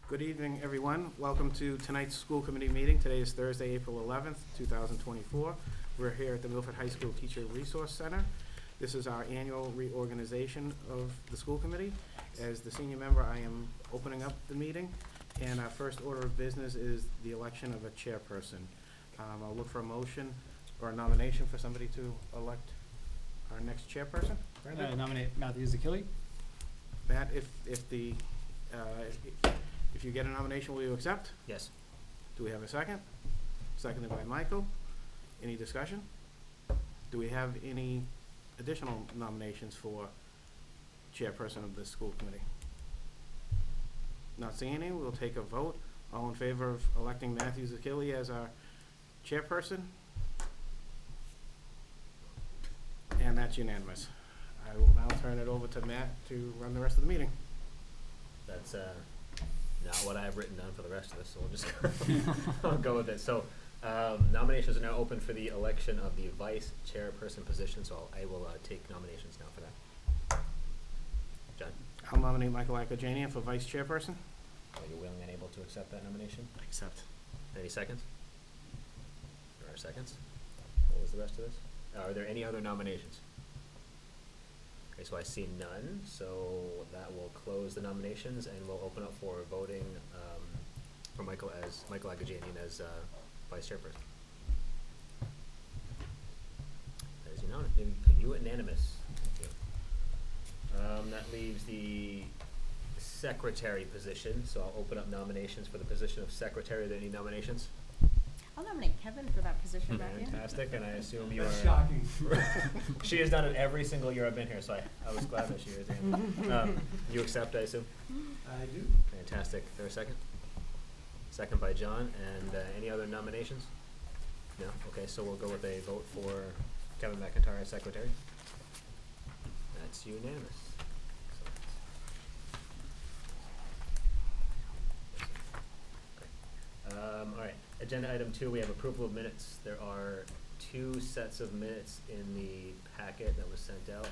Good evening, everyone. Welcome to tonight's school committee meeting. Today is Thursday, April 11th, 2024. We're here at the Milford High School Teacher Resource Center. This is our annual reorganization of the school committee. As the senior member, I am opening up the meeting, and our first order of business is the election of a chairperson. I'll look for a motion or a nomination for somebody to elect our next chairperson. Nominate Matthew Zakili. Matt, if you get a nomination, will you accept? Yes. Do we have a second? Seconded by Michael. Any discussion? Do we have any additional nominations for chairperson of the school committee? Not seeing any, we'll take a vote. All in favor of electing Matthew Zakili as our chairperson? And that's unanimous. I will now turn it over to Matt to run the rest of the meeting. That's not what I have written down for the rest of this, so we'll just I'll go with it. So nominations are now open for the election of the vice chairperson position, so I will take nominations now for that. John? I'll nominate Michael Akajanian for vice chairperson. Are you willing and able to accept that nomination? Accept. Any seconds? There are seconds. What was the rest of this? Are there any other nominations? Okay, so I see none, so that will close the nominations, and we'll open up for voting for Michael Agajanian as vice chairperson. That is unanimous. Thank you. That leaves the secretary position, so I'll open up nominations for the position of secretary. Are there any nominations? I'll nominate Kevin for that position, Matthew. Fantastic, and I assume you That's are... shocking. She has done it every single year I've been here, so I was glad that she was in. You accept, I assume? I do. Fantastic. Is there a second? Second by John. And any other nominations? No? Okay, so we'll go with a vote for Kevin McIntyre as secretary. That's unanimous. All right. Agenda item 2, we have approval of minutes. There are 2 sets of minutes in the packet that was sent out.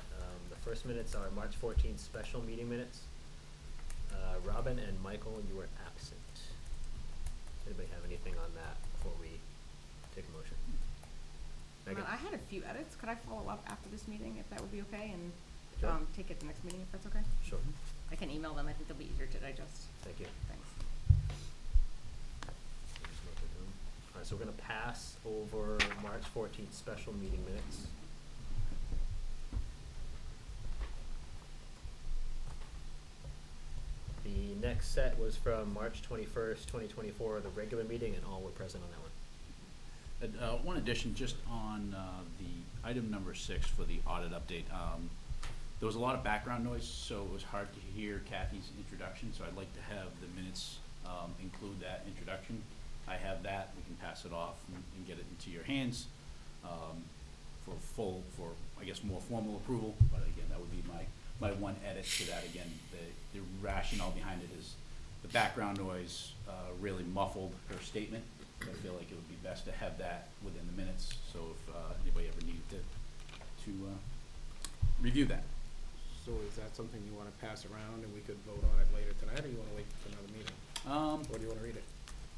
The first minutes are March 14th special meeting minutes. Robin and Michael, you were absent. Anybody have anything on that before we take a motion? Megan? I had a few edits. Could I follow up after this meeting, if that would be okay, and Sure. take it the next meeting, if that's okay? Sure. I can email them. I think they'll be easier to digest. Thank you. Thanks. All right, so we're going to pass over March 14th special meeting minutes. The next set was from March 21st, 2024, the regular meeting, and all were present on that one. One addition, just on the item number 6 for the audit update. There was a lot of background noise, so it was hard to hear Kathy's introduction, so I'd like to have the minutes include that introduction. I have that. We can pass it off and get it into your hands for I guess more formal approval. But again, that would be my one edit to that. Again, the rationale behind it is the background noise really muffled her statement. I feel like it would be best to have that within the minutes. So if anybody ever needed to review that. So is that something you want to pass around and we could vote on it later tonight, or you want to wait for another meeting? Or do you want to read it?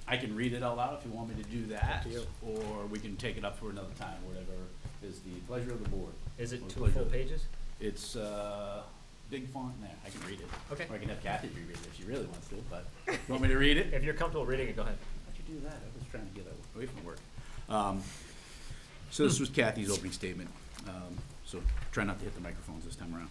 I can read it out loud if you want me to do that, Up to you. or we can take it up for another time, whatever is the pleasure of the board. Is it Or 2 pleasure full of- pages? It's big font in there. I can read it. Okay. Or I can have Kathy reread it if she really wants to, but you want me to read it? If you're comfortable reading it, go ahead. How'd you do that? I was trying to get away from work. So this was Kathy's opening statement. So try not to hit the microphones this time around.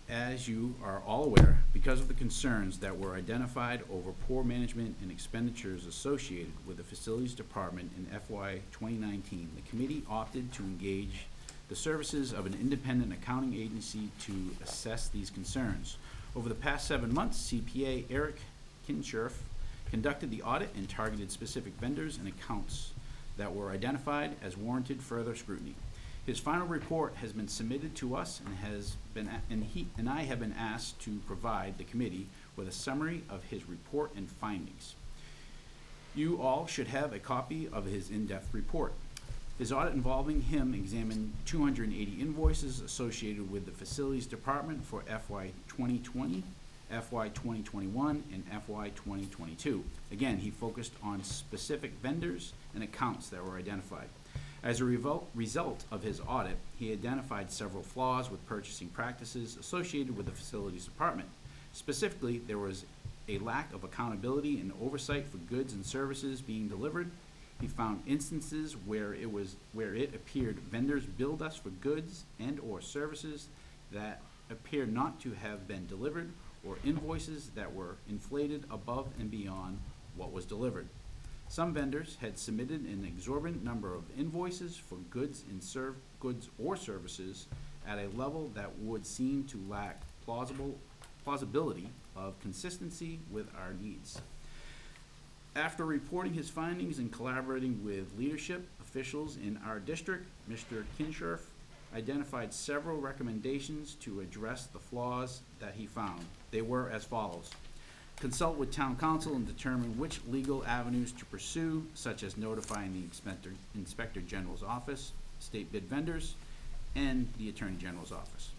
As you are all aware, because of the concerns that were identified over poor management and expenditures associated with the facilities department in FY 2019, the committee opted to engage the services of an independent accounting agency to assess these concerns. Over the past 7 months, CPA Eric Kinscherf conducted the audit and targeted specific vendors and accounts that were identified as warranted further scrutiny. His final report has been submitted to us and I have been asked to provide the committee with a summary of his report and findings. You all should have a copy of his in-depth report. His audit involving him examined 280 invoices associated with the facilities department for FY 2020 FY 2021 and FY 2022. Again, he focused on specific vendors and accounts that were identified. As a result of his audit, he identified several flaws with purchasing practices associated with the facilities department. Specifically, there was a lack of accountability and oversight for goods and services being delivered. He found instances where it appeared vendors billed us for goods and or services that appear not to have been delivered, or invoices that were inflated above and beyond what was delivered. Some vendors had submitted an exorbitant number of invoices for goods or services at a level that would seem to lack plausibility of consistency with our needs. After reporting his findings and collaborating with leadership officials in our district, Mr. Kinscherf identified several recommendations to address the flaws that he found. They were as follows: consult with town council and determine which legal avenues to pursue, such as notifying the Inspector General's office, state bid vendors, and the Attorney General's office.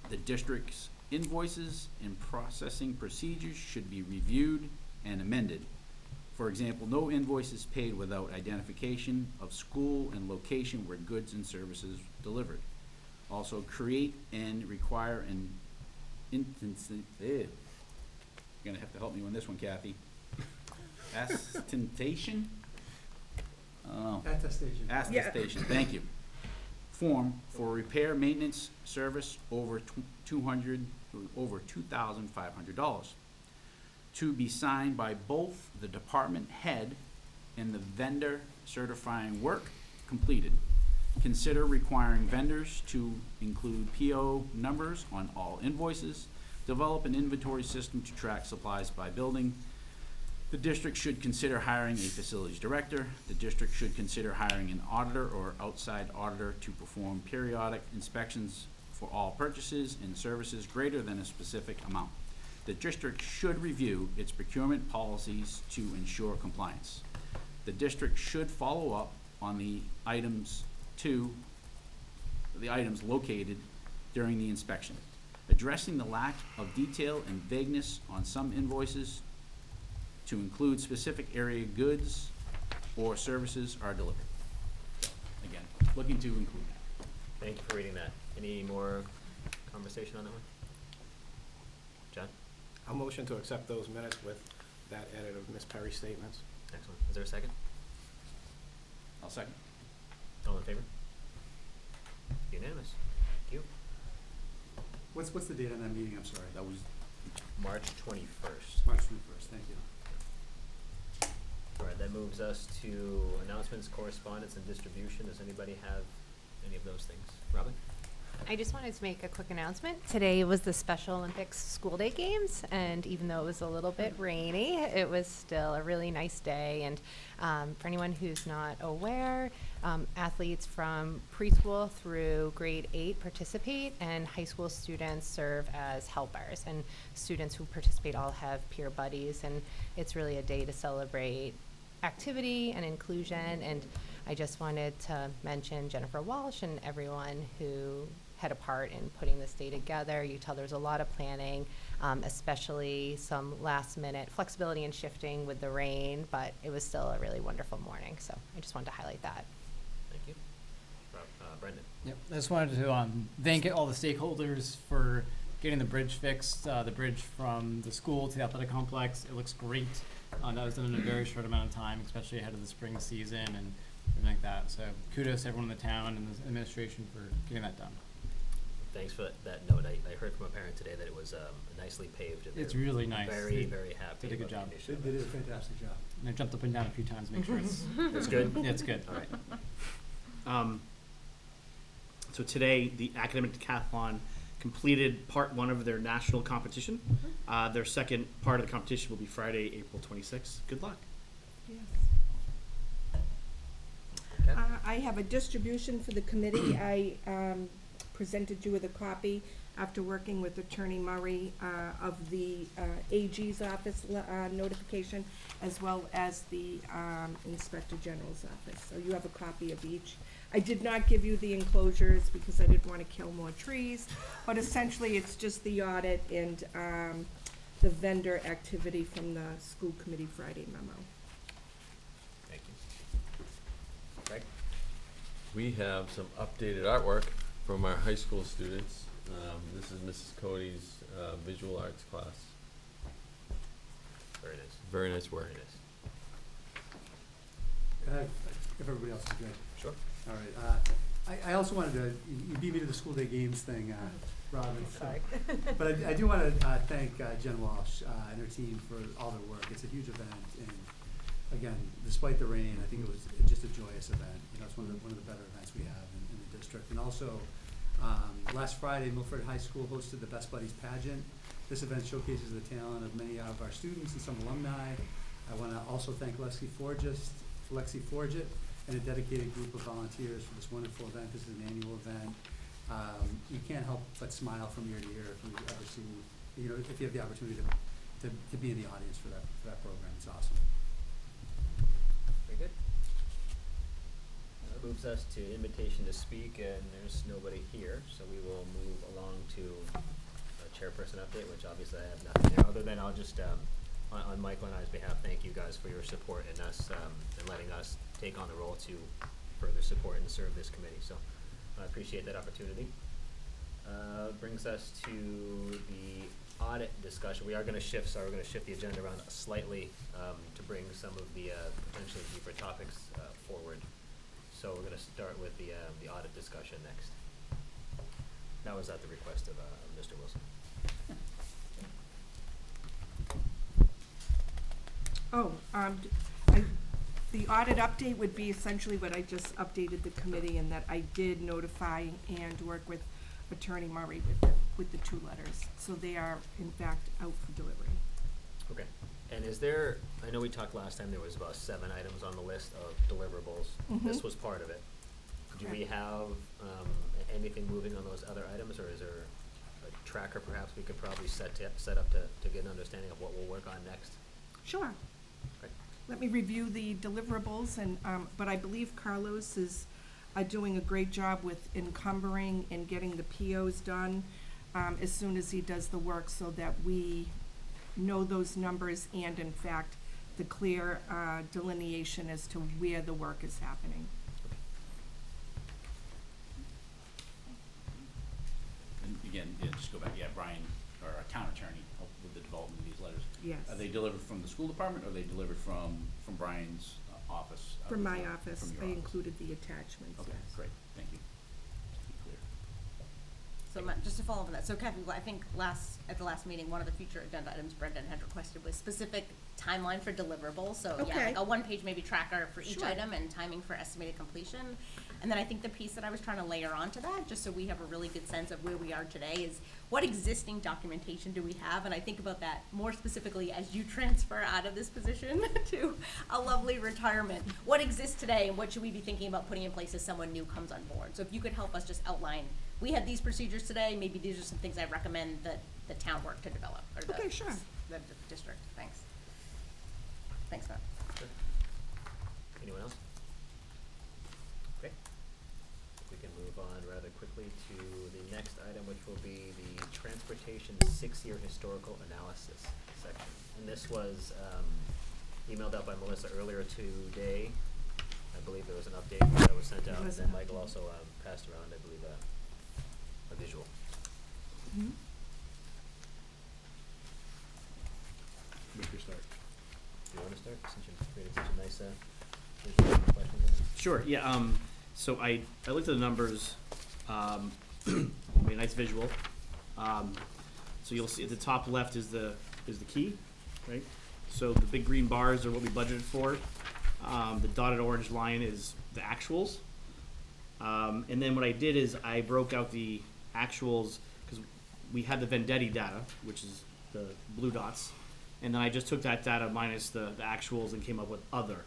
The district's invoices and processing procedures should be reviewed and amended. For example, no invoices paid without identification of school and location where goods and services delivered. Also, create and require an you're gonna have to help me on this one, Kathy. Attestation? Attestation. Attestation, thank you. Form for repair, maintenance, service over $2,500. To be signed by both the department head and the vendor certifying work completed. Consider requiring vendors to include PO numbers on all invoices. Develop an inventory system to track supplies by building. The district should consider hiring a facilities director. The district should consider hiring an auditor or outside auditor to perform periodic inspections for all purchases and services greater than a specific amount. The district should review its procurement policies to ensure compliance. The district should follow up on the items located during the inspection, addressing the lack of detail and vagueness on some invoices to include specific area goods or services are delivered. Again, looking to include that. Thank you for reading that. Any more conversation on that one? John? I'll motion to accept those minutes with that edit of Ms. Perry's statements. Excellent. Is there a second? I'll second. All in favor? Unanimous. Thank you. What's the date on that meeting? I'm sorry. That was March 21st. March 21st. Thank you. All right, that moves us to announcements, correspondence, and distribution. Does anybody have any of those things? Robin? I just wanted to make a quick announcement. Today was the Special Olympics School Day Games, and even though it was a little bit rainy, it was still a really nice day. And for anyone who's not aware, athletes from preschool through grade 8 participate, and high school students serve as helpers. And students who participate all have peer buddies, and it's really a day to celebrate activity and inclusion. And I just wanted to mention Jennifer Walsh and everyone who had a part in putting this day together. You tell there's a lot of planning, especially some last minute flexibility and shifting with the rain, but it was still a really wonderful morning. So I just wanted to highlight that. Thank you. Brendan? Yep. I just wanted to thank all the stakeholders for getting the bridge fixed, the bridge from the school to the athletic complex. It looks great. That was done in a very short amount of time, especially ahead of the spring season and everything like that. So kudos to everyone in the town and the administration for getting that done. Thanks for that note. I heard from a parent today that it was nicely paved. And It's they're really nice. Very, They very happy. did a good about the job. condition of They it. did a fantastic job. And I jumped up and down a few times to make sure it's It's good? yeah, it's good. All right. So today, the academic decathlon completed part 1 of their national competition. Their second part of the competition will be Friday, April 26th. Good luck. Yes. Okay. I have a distribution for the committee. I presented you with a copy after working with Attorney Murray of the AG's office notification, as well as the Inspector General's office. So you have a copy of each. I did not give you the enclosures because I didn't want to kill more trees, but essentially it's just the audit and the vendor activity from the school committee Friday memo. Thank you. Greg? We have some updated artwork from our high school students. This is Mrs. Cody's visual arts class. Very nice. Very nice work. Very nice. If everybody else is good. Sure. All right. I also wanted to, you beat me to the school day games thing, Robin. so- Sorry. But I do want to thank Jen Walsh and her team for all their work. It's a huge event, and again, despite the rain, I think it was just a joyous event. You know, it's one of the better events we have in the district. And also, last Friday, Milford High School hosted the Best Buddies pageant. This event showcases the talent of many of our students and some alumni. I want to also thank Lexi Forget, and a dedicated group of volunteers for this wonderful event. This is an annual event. You can't help but smile from year to year if you've ever seen, you know, if you have the opportunity to be in the audience for that program. It's awesome. Very good. That moves us to invitation to speak, and there's nobody here, so we will move along to a chairperson update, which obviously I have nothing there, other than I'll just, on Michael and I's behalf, thank you guys for your support in us, and letting us take on the role to further support and serve this committee, so I appreciate that opportunity. Brings us to the audit discussion. We are gonna shift the agenda around slightly, to bring some of the, potentially deeper topics, forward. So we're gonna start with the audit discussion next. That was at the request of, Mr. Wilson. The audit update would be essentially what I just updated the committee, and that I did notify and work with Attorney Murray with the 2 letters. So they are, in fact, out for delivery. Okay. And is there, I know we talked last time, there was about 7 items on the list of deliverables. This Mhm. was part of it. Do we Correct. have, anything moving on those other items, or is there a tracker perhaps we could probably set up to get an understanding of what we'll work on next? Sure. Okay. Let me review the deliverables, and, but I believe Carlos is doing a great job with encumbering and getting the POs done as soon as he does the work, so that we know those numbers and, in fact, the clear delineation as to where the work is happening. And again, yeah, just go back, Brian, or our town attorney, helped with the development of these letters. Yes. Are they delivered from the school department, or are they delivered from Brian's office? From my office, From your I office. included the attachments, Okay, yes. great, thank you. Just to be clear. So Matt, just to follow up on that, so Kathy, I think at the last meeting, one of the future agenda items Brendan had requested was specific timeline for deliverables, so yeah, Okay. like a one-page maybe tracker for each Sure. item and timing for estimated completion. And then I think the piece that I was trying to layer onto that, just so we have a really good sense of where we are today, is what existing documentation do we have? And I think about that more specifically as you transfer out of this position to a lovely retirement. What exists today, and what should we be thinking about putting in place as someone new comes on board? So if you could help us just outline, we had these procedures today, maybe these are some things I recommend that the town work to develop, or the, Okay, sure. the district, thanks. Thanks, Matt. Sure. Anyone else? Okay. We can move on rather quickly to the next item, which will be the transportation 6-year historical analysis section. And this was emailed out by Melissa earlier today. I believe there was an update that was sent out, and then Michael also passed around, I believe, a visual. Mhm. Make your start. Do you want to start, since you've created such a nice visual? Questions on it? Sure, yeah, so I looked at the numbers, made a nice visual. So you'll see at the top left is the key, right? So the big green bars are what we budgeted for. The dotted orange line is the actuals. And then what I did is I broke out the actuals, because we had the Vendetti data, which is the blue dots. And then I just took that data minus the actuals and came up with other,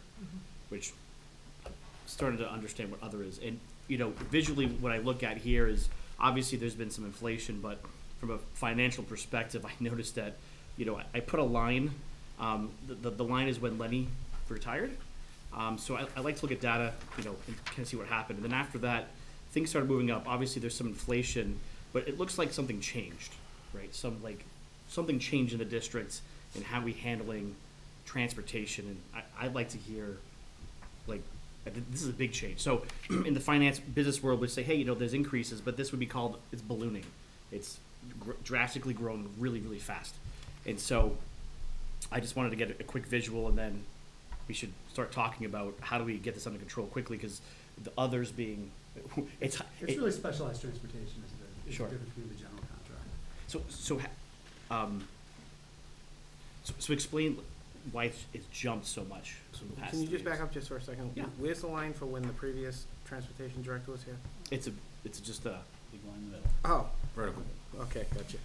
which started to understand what other is. And, you know, visually what I look at here is, obviously there's been some inflation, but from a financial perspective, I noticed that, you know, I put a line, the line is when Lenny retired. So I like to look at data, you know, and kind of see what happened. And then after that, things started moving up. Obviously there's some inflation, but it looks like something changed, right? Some like something changed in the district and how we handling transportation, and I'd like to hear, like, this is a big change. So in the finance business world, we say, hey, there's increases, but this would be called, it's ballooning. It's drastically growing really, really fast. And so I just wanted to get a quick visual, and then we should start talking about how do we get this under control quickly, because the others being, It's really specialized transportation is Sure. the difference between the general contract. So explain why it's jumped so much in the past Can you 3 just back years. up just for a second? Yeah. Where's the line for when the previous transportation director was here? It's just a, Big line in the middle. Oh, Vertical. okay, gotcha.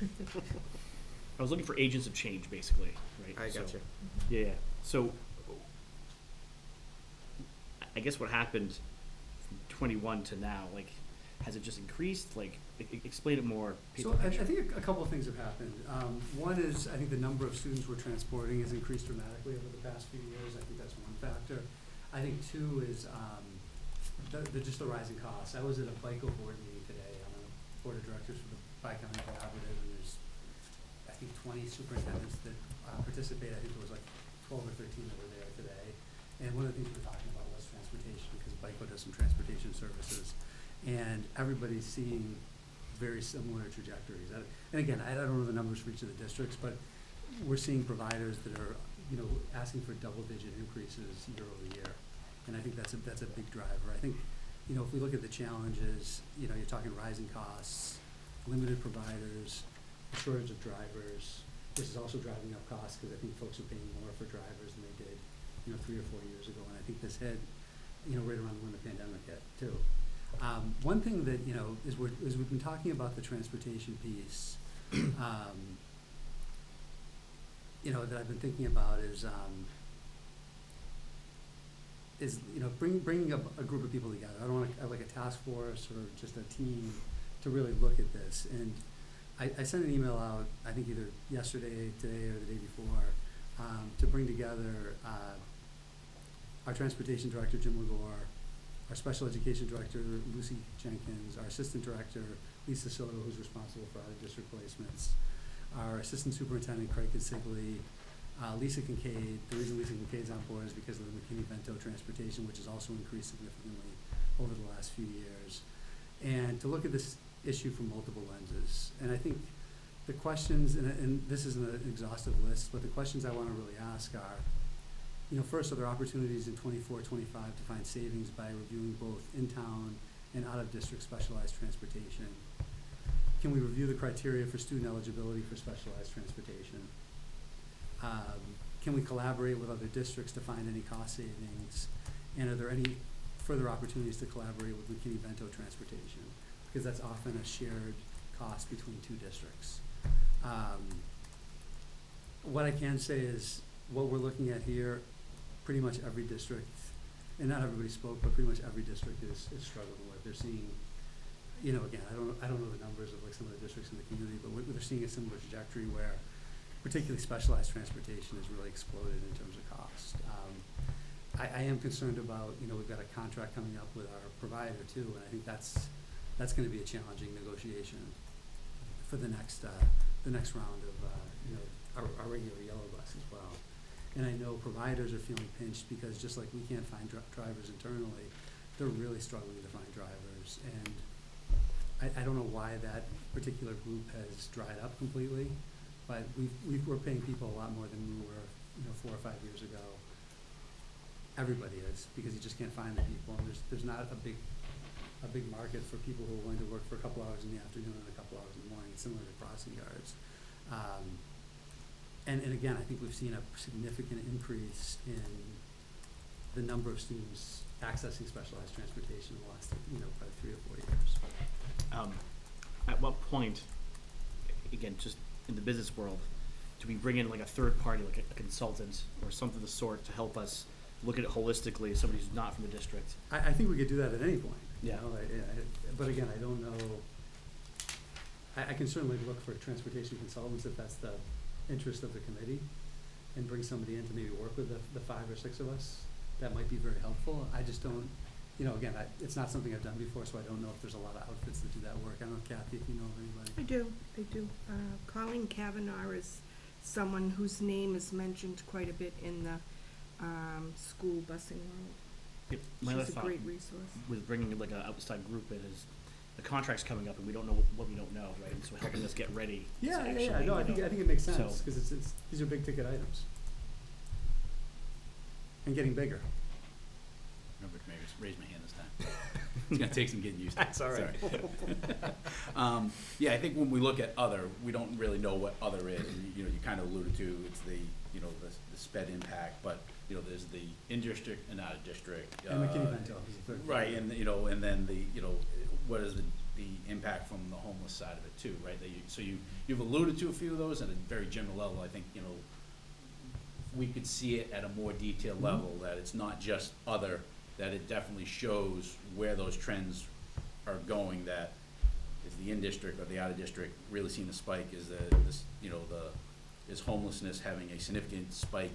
I was looking for agents of change, basically, right? I So- gotcha. Yeah. So I guess what happened from 21 to now, like, has it just increased? Like, explain it more. So I think a couple of things have happened. One is, I think the number of students we're transporting has increased dramatically over the past few years. I think that's one factor. I think two is just the rising costs. I was at a BICO board meeting today. I'm on the board of directors for the Bi-County Collaborative, and there's, I think, 20 superintendents that participate. I think there was like 12 or 13 that were there today. And one of the things we were talking about was transportation, because BICO does some transportation services. And everybody's seeing very similar trajectories. And again, I don't know the numbers for each of the districts, but we're seeing providers that are, asking for double-digit increases year over year. And I think that's a big driver. I think, if we look at the challenges, you're talking rising costs, limited providers, shortage of drivers. This is also driving up costs, because I think folks are paying more for drivers than they did, 3 or 4 years ago. And I think this hit, right around when the pandemic hit too. One thing that, is we've been talking about the transportation piece, that I've been thinking about is bringing up a group of people together. I don't want to, like a task force or just a team to really look at this. And I sent an email out, I think either yesterday, today, or the day before, to bring together our transportation director, Jim Legore, our special education director, Lucy Jenkins, our assistant director, Lisa Soto, who's responsible for out-of-district placements, our assistant superintendent, Craig Consigli, Lisa Kincaid. The reason Lisa Kincaid's on board is because of the McKinney-Vento transportation, which has also increased significantly over the last few years. And to look at this issue from multiple lenses. And I think the questions, and this isn't an exhaustive list, but the questions I want to really ask are, first, are there opportunities in 24, 25 to find savings by reviewing both in-town and out-of-district specialized transportation? Can we review the criteria for student eligibility for specialized transportation? Can we collaborate with other districts to find any cost savings? And are there any further opportunities to collaborate with McKinney-Vento transportation? Because that's often a shared cost between two districts. What I can say is what we're looking at here, pretty much every district, and not everybody spoke, but pretty much every district is struggling with. They're seeing, again, I don't know the numbers of like some of the districts in the community, but they're seeing a similar trajectory where particularly specialized transportation has really exploded in terms of cost. I am concerned about, we've got a contract coming up with our provider too, and I think that's going to be a challenging negotiation for the next round of, our regular yellow bus as well. And I know providers are feeling pinched because just like we can't find drivers internally, they're really struggling to find drivers. And I don't know why that particular group has dried up completely, but we're paying people a lot more than we were, 4 or 5 years ago. Everybody is, because you just can't find the people, and there's not a big market for people who are willing to work for a couple hours in the afternoon and a couple hours in the morning, similar to crossing guards. And again, I think we've seen a significant increase in the number of students accessing specialized transportation in the last, probably 3 or 4 years. At what point, again, just in the business world, do we bring in like a third party, like a consultant or something of the sort, to help us look at it holistically, somebody who's not from the district? I think we could do that at any point. Yeah. But again, I don't know. I can certainly look for transportation consultants if that's the interest of the committee, and bring somebody in to maybe work with the 5 or 6 of us. That might be very helpful. I just don't, you know, again, it's not something I've done before, so I don't know if there's a lot of outfits that do that work. I don't know, Kathy, if you know of anybody. I do. Colleen Kavanaugh is someone whose name is mentioned quite a bit in the, school busing world. Yep, my other She's a thought great resource. with bringing like an outside group in is the contract's coming up and we don't know what we don't know, right? And so helping us get ready. to Yeah, actually, no, I you think know, it makes so- sense, because these are big ticket items. And getting bigger. Remember to maybe raise my hand this time. It's gonna take some getting used to. That's all right. Sorry. Yeah, I think when we look at other, we don't really know what other is, and you know, you kind of alluded to, it's the, you know, the sped impact, but, you know, there's the in-district and out-of-district. And McKinney-Vento is the third. Right, and, you know, and then the, you know, what is the impact from the homeless side of it too, right? That so you've alluded to a few of those at a very general level. I think, you know, we could see it at a more detailed level, that it's not just other, that it definitely shows where those trends are going, that is the in-district or the out-of-district really seeing the spike, is this, you know, is homelessness having a significant spike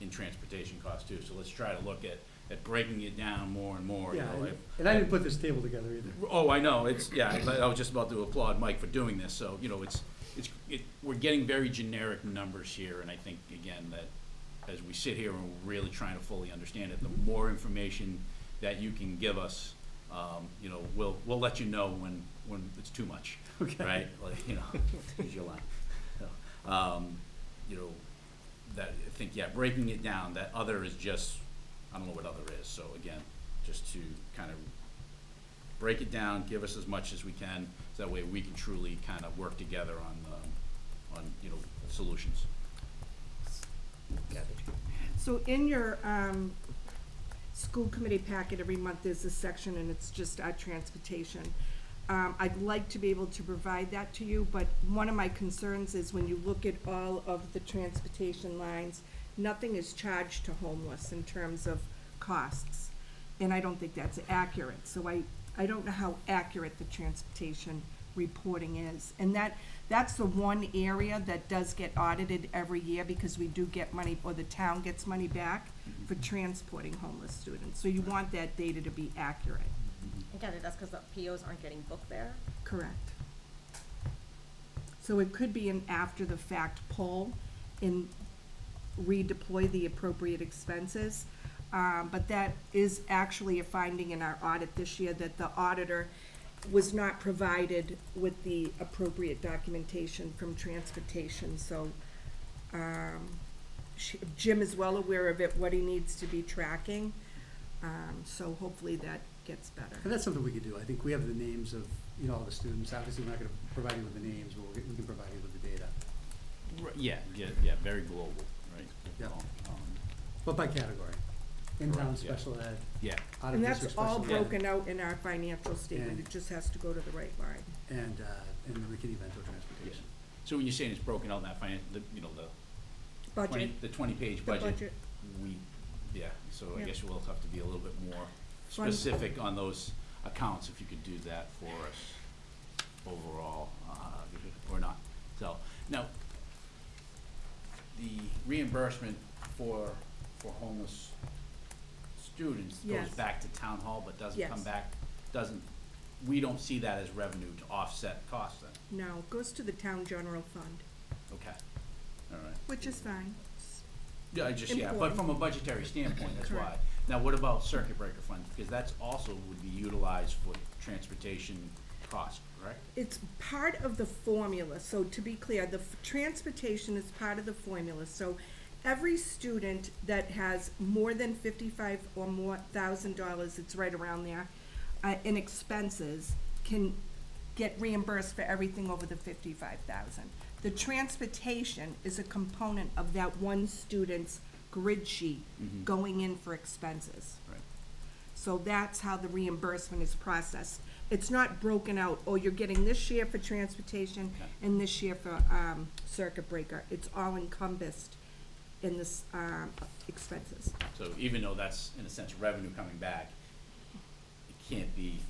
in transportation costs too? So let's try to look at breaking it down more and more, you Yeah, know. and I didn't put this table together either. Oh, I know, I was just about to applaud Mike for doing this, so, you know, we're getting very generic numbers here, and I think, again, that as we sit here and we're really trying to fully understand it, the more information that you can give us, you know, we'll let you know when it's too much, Okay. right? Like, you know, use your line. So, you know, that, I think, yeah, breaking it down, that other is just, I don't know what other is, so again, just to kind of break it down, give us as much as we can, so that way we can truly kind of work together on, you know, solutions. So in your, school committee packet every month, there's a section, and it's just our transportation. I'd like to be able to provide that to you, but one of my concerns is when you look at all of the transportation lines, nothing is charged to homeless in terms of costs. And I don't think that's accurate, so I don't know how accurate the transportation reporting is. And that's the one area that does get audited every year, because we do get money, or the town gets money back for transporting homeless students. So you want that data to be accurate. Again, that's because the POs aren't getting booked there. Correct. So it could be an after-the-fact poll and redeploy the appropriate expenses. But that is actually a finding in our audit this year, that the auditor was not provided with the appropriate documentation from transportation. So Jim is well aware of it, what he needs to be tracking. So hopefully that gets better. And that's something we could do. I think we have the names of, you know, all the students. Obviously, we're not gonna provide you with the names, but we can provide you with the data. Yeah, very global, right? Yeah. Um, But by category. In-town Correct, yeah. special ed, Yeah, And that's out-of-district all special ed, broken out in our financial statement, And- it just has to go to the right line. and the McKinney-Vento transportation. so when you're saying it's broken out in that you know, Budget, the 20-page the budget, budget, so I Yeah. guess we'll have to be a little bit more Fun. specific on those accounts, if you could do that for us overall, or not. So, now, the reimbursement for homeless students goes Yes. back to town hall, but doesn't come Yes. back, we don't see that as revenue to offset costs then? no, it goes to the town general fund, Okay, all right. which is fine. Yeah, but Important. from a budgetary standpoint, that's why. Correct. Now, what about circuit breaker fund? Because that's also would be utilized for transportation costs, correct? It's part of the formula, so to be clear, the transportation is part of the formula, so every student that has more than $55,000 or more, it's right around there, in expenses, can get reimbursed for everything over the 55,000. The transportation is a component of that one student's grid sheet Mhm. going in for expenses. Right. So that's how the reimbursement is processed. It's not broken out, oh, you're getting this year for transportation Okay. and this year for, circuit breaker. It's all encompassed in this, expenses. So even though that's, in a sense, revenue coming back, it can't be,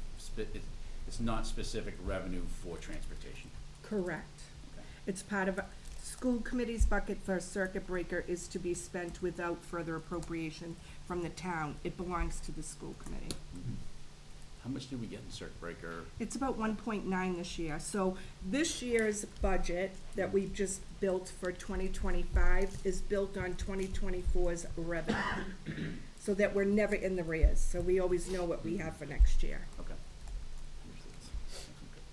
it's not specific revenue for transportation. Correct. Okay. It's part of, school committee's bucket for a circuit breaker is to be spent without further appropriation from the town. It belongs to the school committee. How much did we get in circuit breaker? It's about 1.9 this year. So this year's budget that we've just built for 2025 is built on 2024's revenue. So that we're never in the rears. So we always know what we have for next year. Okay.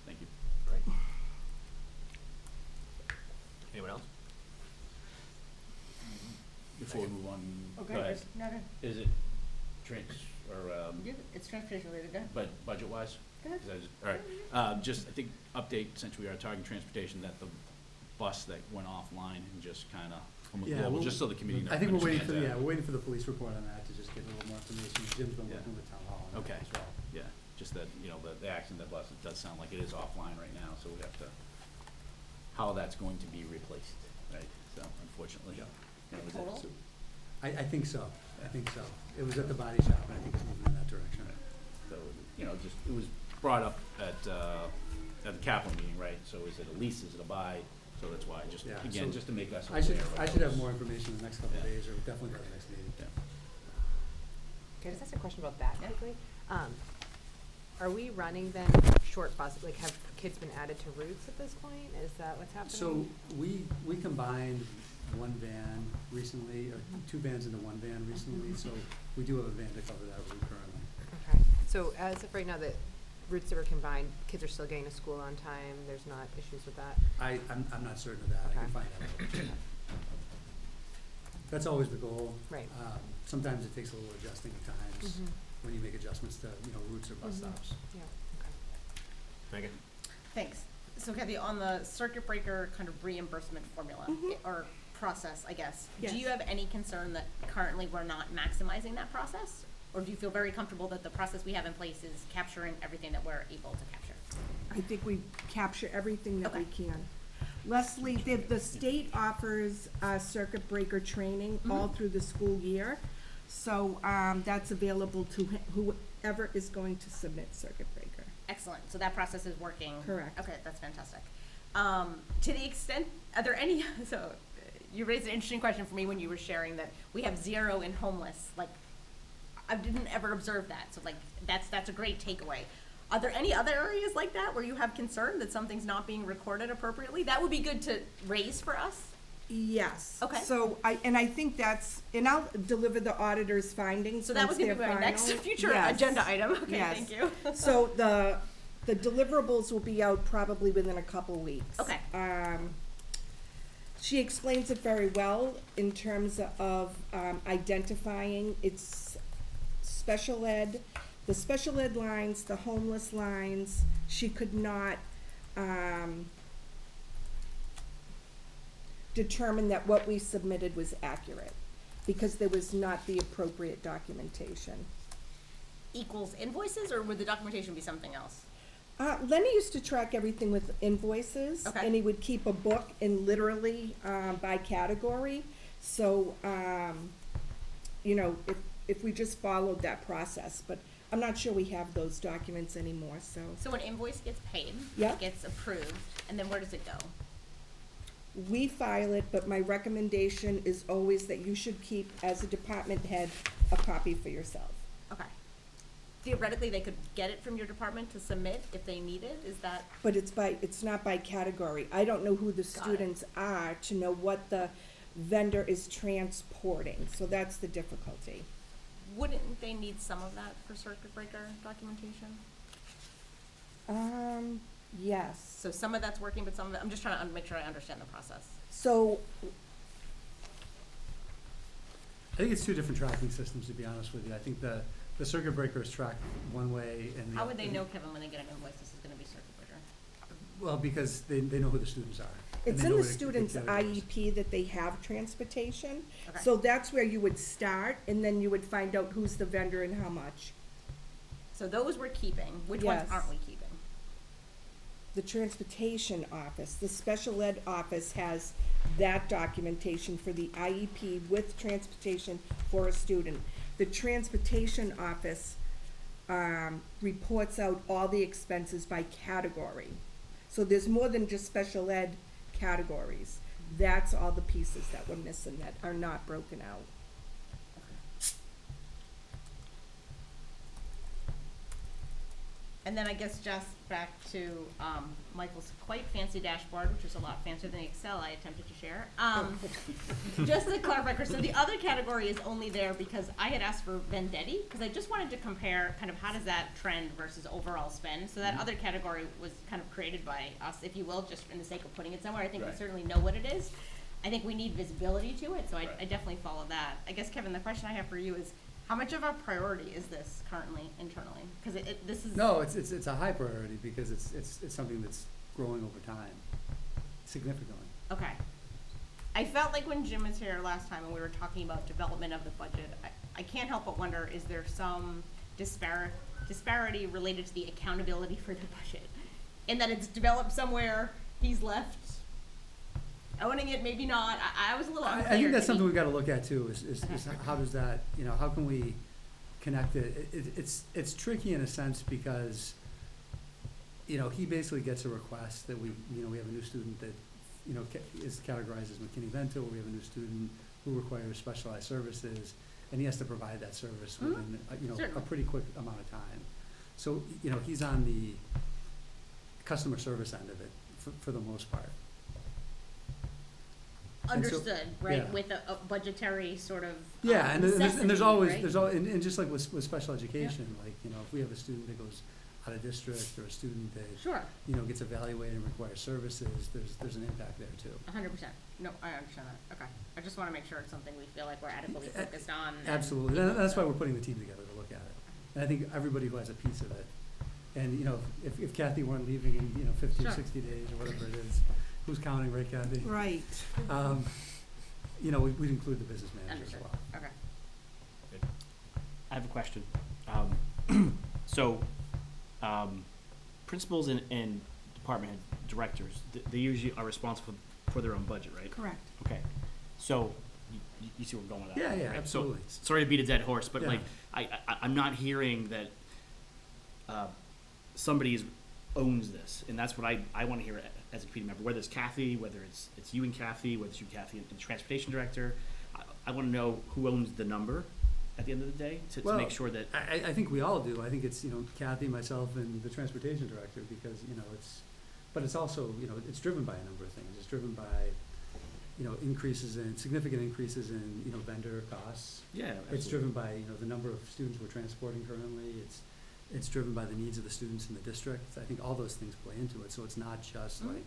Thank you. Great. Anyone else? Before we move on, Okay, go ahead. no, no, Is it it's transportation related, go ahead. but budget-wise? Go ahead. All right, just, I think, update, since we are talking transportation, that the bus that went offline and just kinda, from a Yeah, global, we'll- just so the community I think we're waiting understands for, that. we're waiting for the police report on that to just get a little more information. Jim's been Yeah. working with town hall on that Okay. as well. Yeah, just that, the accident, that bus, it does sound like it is offline right now, so we have to, how that's going to be replaced, right? So unfortunately. Yeah. that was it. Total? So- I think so, I think so. It was at the body shop, and I think it's moving in that direction. So, just, it was brought up at the capital meeting, right? So is it a lease, is it a buy? So that's why, just, Yeah, again, so just to make us I aware should, of I should have those. more information in the next couple of Yeah. days, or definitely by the next meeting. Yeah. Can I just ask a question about that Yeah. quickly? Are we running then short bus, like have kids been added to routes at this point? Is that what's happening? So we combined one van recently, or two vans into one van recently, so we do have a van to cover that route currently. Okay, so as of right now, the routes that were combined, kids are still getting to school on time, there's not issues with that? I'm not certain of that, I can Okay. find out. That's always the goal. Right. Sometimes it takes a little adjusting at times when you make adjustments to, routes or bus Mhm. stops. Yeah, okay. Megan? Thanks. So Kathy, on the circuit breaker kind of reimbursement formula, Mhm. or process, I guess, Yes. do you have any concern that currently we're not maximizing that process? Or do you feel very comfortable that the process we have in place is capturing everything that we're able to capture? I think we capture everything that we Okay. can. Leslie, the state offers circuit breaker training all through the school year. So that's available to whoever is going to submit circuit breaker. Excellent, so that process is working? Correct. Okay, that's fantastic. To the extent, are there any, so you raised an interesting question for me when you were sharing that we have 0 in homeless, like, I didn't ever observe that, so like, that's a great takeaway. Are there any other areas like that where you have concern that something's not being recorded appropriately? That would be good to raise for us. Yes. Okay. So I think and I'll deliver the auditor's findings. So that was once gonna be they're my next final. future Yes. agenda item. Okay, Yes. thank you. So the deliverables will be out probably within a couple weeks. Okay. She explains it very well in terms of identifying its special ed, the special ed lines, the homeless lines. She could not determine that what we submitted was accurate because there was not the appropriate documentation. Equals invoices, or would the documentation be something else? Lenny used to track everything with invoices, Okay. and he would keep a book and literally by category. So, if we just followed that process, but I'm not sure we have those documents anymore. So So an invoice gets paid, Yeah. it gets approved, and then where does it go? we file it, but my recommendation is always that you should keep, as a department head, a copy for yourself. Okay. Theoretically, they could get it from your department to submit if they need it, is that? But it's not by category. I don't know who the Got it. students are to know what the vendor is transporting, so that's the difficulty. Wouldn't they need some of that for circuit breaker documentation? Yes. So some of that's working, but some of it, I'm just trying to make sure I understand the process. So, I think it's two different tracking systems, to be honest with you. I think the circuit breaker is tracked one way, and the. How would they know, Kevin, when they get an invoice, this is gonna be circuit breaker? Well, because they know who the students are. and it's they in know the where to student's get categories. IEP that they have transportation. Okay. So that's where you would start, and then you would find out who's the vendor and how much. So those we're keeping, which ones Yes. aren't we keeping? The transportation office, the special ed office has that documentation for the IEP with transportation for a student. The transportation office, reports out all the expenses by category. So there's more than just special ed categories. That's all the pieces that we're missing that are not broken out. And then I guess just back to Michael's quite fancy dashboard, which is a lot fancier than the Excel I attempted to share. Just to clarify, Chris, so the other category is only there because I had asked for Vendetti, because I just wanted to compare kind of how does that trend versus overall spend. So that other category was kind of created by us, if you will, just in the sake of putting it somewhere. I think we Right. certainly know what it is. I think we need visibility to it, so I Right. definitely follow that. I guess, Kevin, the question I have for you is, how much of a priority is this currently internally? Because this is. No, it's a high priority because it's something that's growing over time, significantly. Okay. I felt like when Jim was here last time and we were talking about development of the budget, I can't help but wonder, is there some disparity related to the accountability for the budget? In that it's developed somewhere, he's left owning it, maybe not. I was a little unclear. I think that's to me. something we've got to look at too, is how does that, how can we connect it? It's tricky in a sense because, he basically gets a request that we have a new student that, is categorized as McKinney-Vento, we have a new student who requires specialized services, and he has to provide that service within, a Certainly. pretty quick amount of time. So, he's on the customer service end of it for the most part. And so- Understood, right, yeah. with a budgetary sort of Yeah, and there's necessity, always, right? and just like with special education, like, if we have a student that goes out of district or a student that, Sure, gets evaluated and requires services, there's an impact there too. 100%. No, I understand that. Okay. I just want to make sure it's something we feel like we're adequately focused on. and- Absolutely, that's why we're putting the team together to look at it. And I think everybody who has a piece of it, and, if Kathy weren't leaving in, 50 or Sure. 60 days or whatever it is, who's counting, right, Kathy? Right. We'd include the business manager as Understood. well. Okay. I have a question. Principals and department head directors, they usually are responsible for their own budget, right? Correct. Okay, so you see where I'm going with that? Yeah, right? absolutely. So, sorry to beat a dead horse, but Yeah. like, I'm not hearing that somebody owns this, and that's what I want to hear as a committee member, whether it's Kathy, whether it's you and Kathy, whether it's you, Kathy, and the transportation director. I want to know who owns the number at the end of the day to Well, make sure that. I think we all do. I think it's, Kathy, myself, and the transportation director, because, but it's also, it's driven by a number of things. It's driven by, significant increases in, vendor costs. Yeah, It's absolutely. driven by, the number of students we're transporting currently. It's driven by the needs of the students in the district. I think all those things play into it. So it's not just like,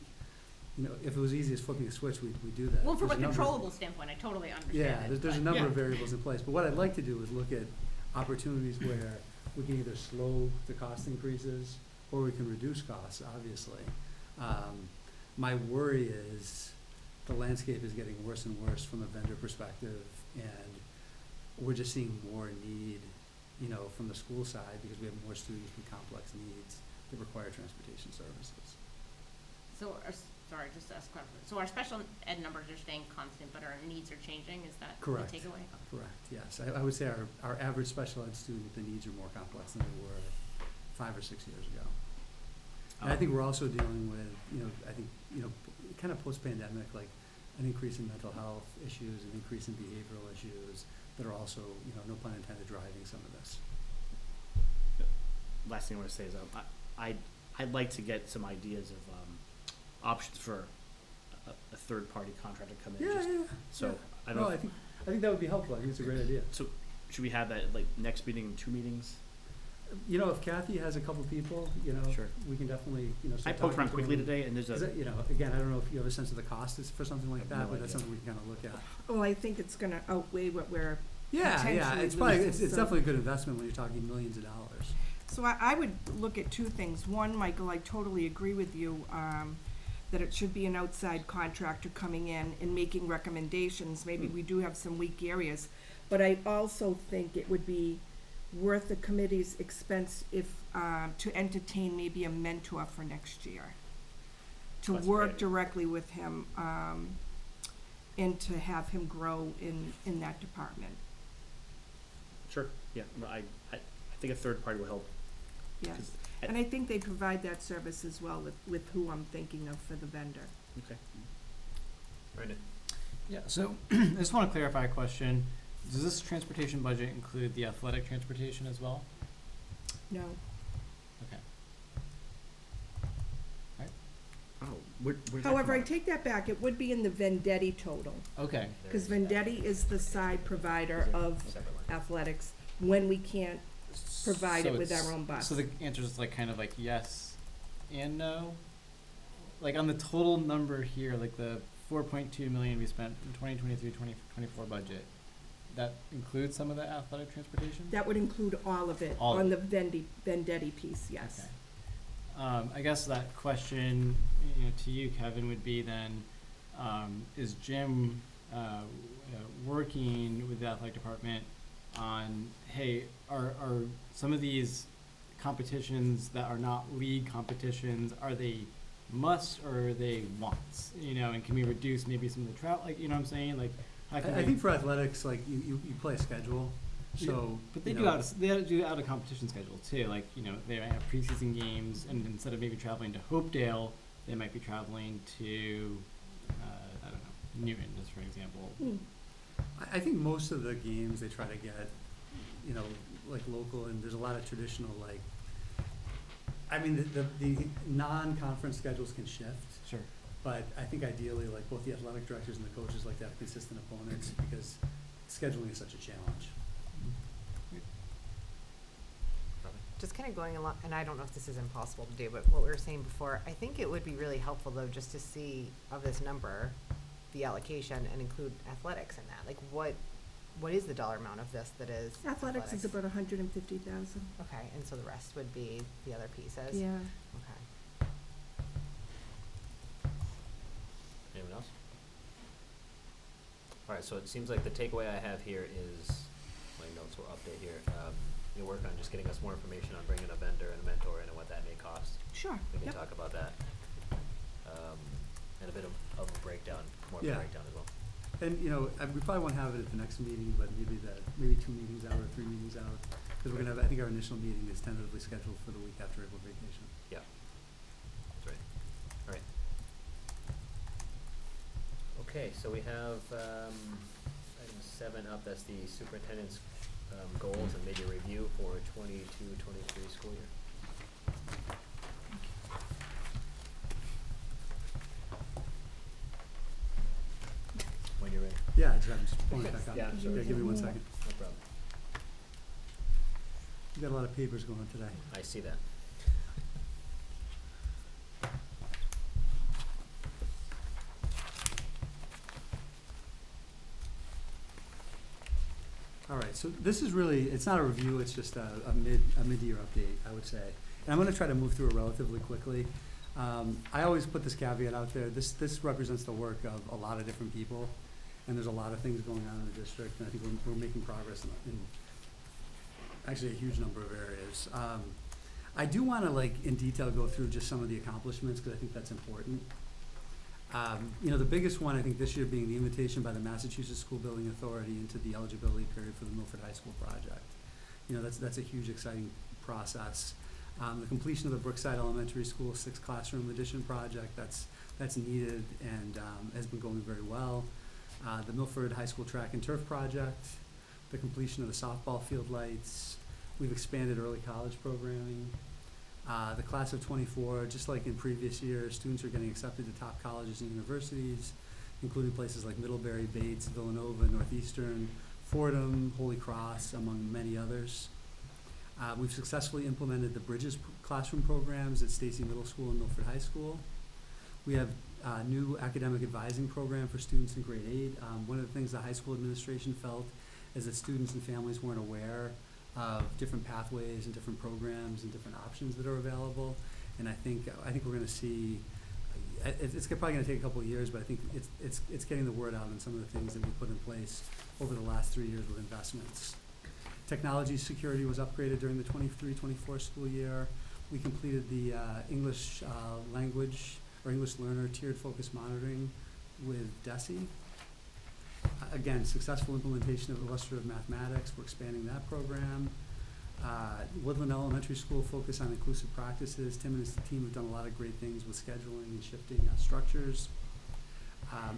if it was easy as flipping a switch, we'd do that. Well, from a There's number of- controllable standpoint, I totally understand Yeah, it, there's a but- number Yeah. of variables in place, but what I'd like to do is look at opportunities where we can either slow the cost increases or we can reduce costs, obviously. My worry is the landscape is getting worse and worse from a vendor perspective, and we're just seeing more need, from the school side, because we have more students with complex needs that require transportation services. So, sorry, just to ask clarification. So our special ed numbers are staying constant, but our needs are changing? Is that the Correct. takeaway? Correct, yes. I would say our average special ed student, the needs are more complex than they were 5 or 6 years ago. And I think we're also dealing with, kind of post-pandemic, like an increase in mental health issues, an increase in behavioral issues that are also, no pun intended, driving some of this. Last thing I want to say is I'd like to get some ideas of options for a third-party contractor to come in. just- So I don't No, know. I think that would be helpful. I think it's a great idea. So should we have that at, like, next meeting, 2 meetings? If Kathy has a couple people, Sure. we can definitely, I start poked around talking to quickly them. today, and there's Is a. that, again, I don't know if you have a sense of the cost for something like I have that, no but that's idea. something we can kind of look at. Well, I think it's gonna outweigh what we're Yeah, potentially it's probably, losing, it's so- definitely a good investment when you're talking millions of dollars. So I would look at two things. One, Michael, I totally agree with you, that it should be an outside contractor coming in and making recommendations. Maybe we do have some weak areas. But I also think it would be worth the committee's expense if, to entertain maybe a mentor for next year. To That's work great. directly with him, and to have him grow in that department. Sure, yeah, no, I think a third party will help. Yes. 'cause- And I think they provide that service as well with who I'm thinking of for the vendor. Okay. Brandon? Yeah, so I just want to clarify a question. Does this transportation budget include the athletic transportation as well? No. Okay. Oh, where'd that However, I come out? take that back, it would be in the Vendetti total, Okay. because There's that. Vendetti is the side provider Is it of separate line? athletics when we can't provide So it with it's- our own bus. So the answer is like kind of like yes and no. Like on the total number here, like the 4.2 million we spent in 2023-2024 budget, that includes some of the athletic transportation? That would include all of it All of on the Vendetti piece, yes. Okay. I guess that question, to you, Kevin, would be then, is Jim working with the athletic department on, hey, are some of these competitions that are not league competitions, are they musts or are they wants? And can we reduce maybe some of the travel? Like, you know what I'm saying? Like, how can I we? think for athletics, like, you play a schedule, so. But they you do know, out of competition schedule too. Like, they might have preseason games, and instead of maybe traveling to Hopedale, they might be traveling to, I don't know, Newton, just for example. I think most of the games they try to get, like local, and there's a lot of traditional, like, I mean, the non-conference schedules can shift, Sure. but I think ideally, like, both the athletic directors and the coaches like to have consistent opponents because scheduling is such a challenge. Just kind of going along, and I don't know if this is impossible to do, but what we were saying before, I think it would be really helpful though, just to see of this number, the allocation, and include athletics in that. Like, what is the dollar amount of this that is Athletics is about 150,000. Okay, and so the rest would be the other pieces? Yeah. Okay. Anyone else? All right, so it seems like the takeaway I have here is, my notes will update here. You're working on just getting us more information on bringing a vendor and a mentor in and what that may cost. Sure. We can Yep. talk about that. And a bit of a breakdown, more of a Yeah. breakdown as well. And, we probably won't have it at the next meeting, but maybe 2 meetings out or 3 meetings out, because we're gonna have, I think our initial meeting is tentatively scheduled for the week after April vacation. Yeah, that's right. All right. Okay, so we have, item 7 up, that's the superintendent's, goals and maybe review for 22-23 school year. When you're ready. Yeah, I'm just pulling it back up. Yeah, sure. Yeah, give me 1 second. No problem. We got a lot of papers going today. I see that. All right, so this is really, it's not a review, it's just a mid-year update, I would say. And I'm gonna try to move through it relatively quickly. I always put this caveat out there, this represents the work of a lot of different people, and there's a lot of things going on in the district, and I think we're making progress in actually a huge number of areas. I do wanna, like, in detail go through just some of the accomplishments, because I think that's important. The biggest one, I think, this year being the invitation by the Massachusetts School Building Authority into the eligibility period for the Milford High School project. That's a huge, exciting process. The completion of the Brookside Elementary School 6 classroom addition project, that's needed and has been going very well. The Milford High School track and turf project, the completion of the softball field lights. We've expanded early college programming. The class of 24, just like in previous years, students are getting accepted to top colleges and universities, including places like Middlebury, Bates, Villanova, Northeastern, Fordham, Holy Cross, among many others. We've successfully implemented the Bridges classroom programs at Stacy Middle School and Milford High School. We have a new academic advising program for students in grade 8. One of the things the high school administration felt is that students and families weren't aware of different pathways and different programs and different options that are available. And I think we're gonna see, it's probably gonna take a couple of years, but I think it's getting the word out on some of the things that we put in place over the last 3 years with investments. Technology security was upgraded during the 23-24 school year. We completed the English language or English learner tiered focus monitoring with DESE. Again, successful implementation of illustrative mathematics. We're expanding that program. Woodland Elementary School focus on inclusive practices. Tim and his team have done a lot of great things with scheduling and shifting structures.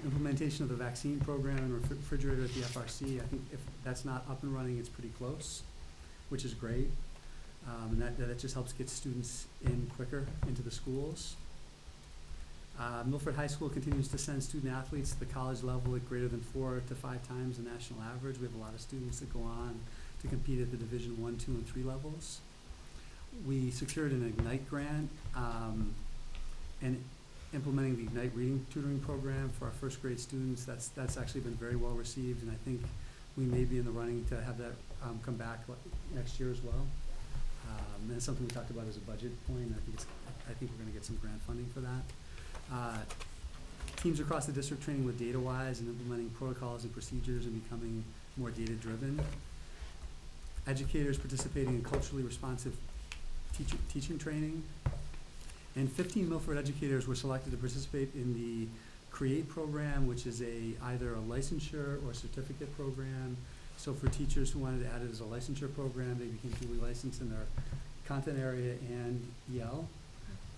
Implementation of the vaccine program and refrigerator at the FRC, I think if that's not up and running, it's pretty close, which is great. And that just helps get students in quicker into the schools. Milford High School continues to send student athletes to the college level at greater than 4 to 5 times the national average. We have a lot of students that go on to compete at the Division I, II, and III levels. We secured an Ignite grant and implementing the Ignite reading tutoring program for our first grade students. That's actually been very well received, and I think we may be in the running to have that come back next year as well. And it's something we talked about as a budget point, and I think we're gonna get some grant funding for that. Teams across the district training with DataWise and implementing protocols and procedures and becoming more data-driven. Educators participating in culturally responsive teaching training. And 15 Milford educators were selected to participate in the CREATE program, which is either a licensure or certificate program. So for teachers who wanted to add it as a licensure program, they became duly licensed in their content area and EL,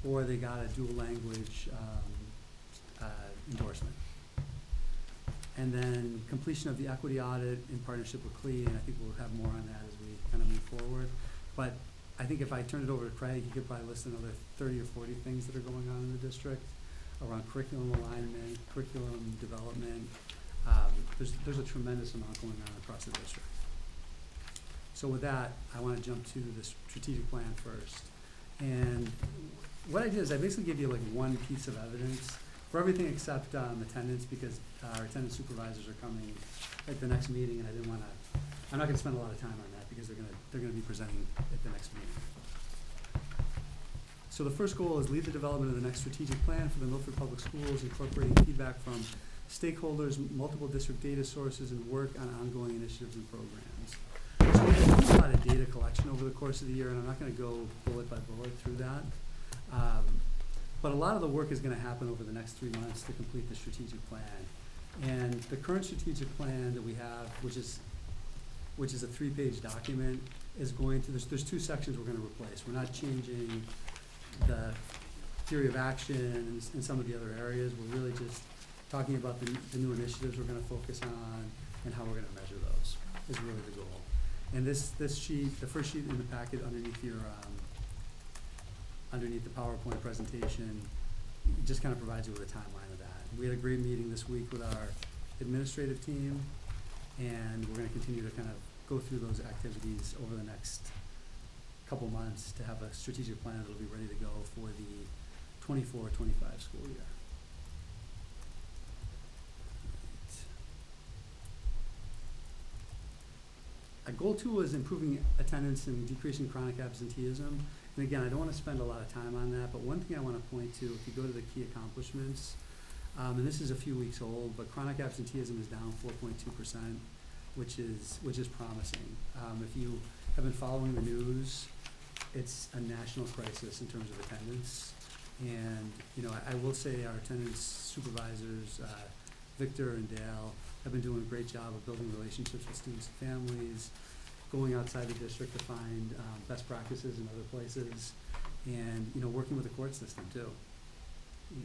or they got a dual language endorsement. And then completion of the equity audit in partnership with CLE, and I think we'll have more on that as we kind of move forward. But I think if I turn it over to Craig, he could probably list another 30 or 40 things that are going on in the district around curriculum alignment, curriculum development. There's a tremendous amount going on across the district. So with that, I want to jump to the strategic plan first. And what I did is I basically gave you like one piece of evidence for everything except attendance, because our attendance supervisors are coming at the next meeting, and I'm not gonna spend a lot of time on that because they're gonna be presenting at the next meeting. So the first goal is lead the development of the next strategic plan for the Milford Public Schools, incorporating feedback from stakeholders, multiple district data sources, and work on ongoing initiatives and programs. So we've done a lot of data collection over the course of the year, and I'm not gonna go bullet by bullet through that. But a lot of the work is gonna happen over the next 3 months to complete the strategic plan. And the current strategic plan that we have, which is a 3-page document, is going to, there's 2 sections we're gonna replace. We're not changing the theory of action and some of the other areas. We're really just talking about the new initiatives we're gonna focus on and how we're gonna measure those is really the goal. And this sheet, the first sheet in the packet underneath your, underneath the PowerPoint presentation, it just kind of provides you with a timeline of that. We had a great meeting this week with our administrative team, and we're gonna continue to kind of go through those activities over the next couple months to have a strategic plan that'll be ready to go for the 24-25 school year. Goal 2 is improving attendance and decreasing chronic absenteeism. And again, I don't want to spend a lot of time on that, but one thing I want to point to, if you go to the key accomplishments, and this is a few weeks old, but chronic absenteeism is down 4.2%, which is promising. If you have been following the news, it's a national crisis in terms of attendance. And, you know, I will say our attendance supervisors, Victor and Dale, have been doing a great job of building relationships with students and families, going outside the district to find best practices in other places, and, you know, working with the court system too.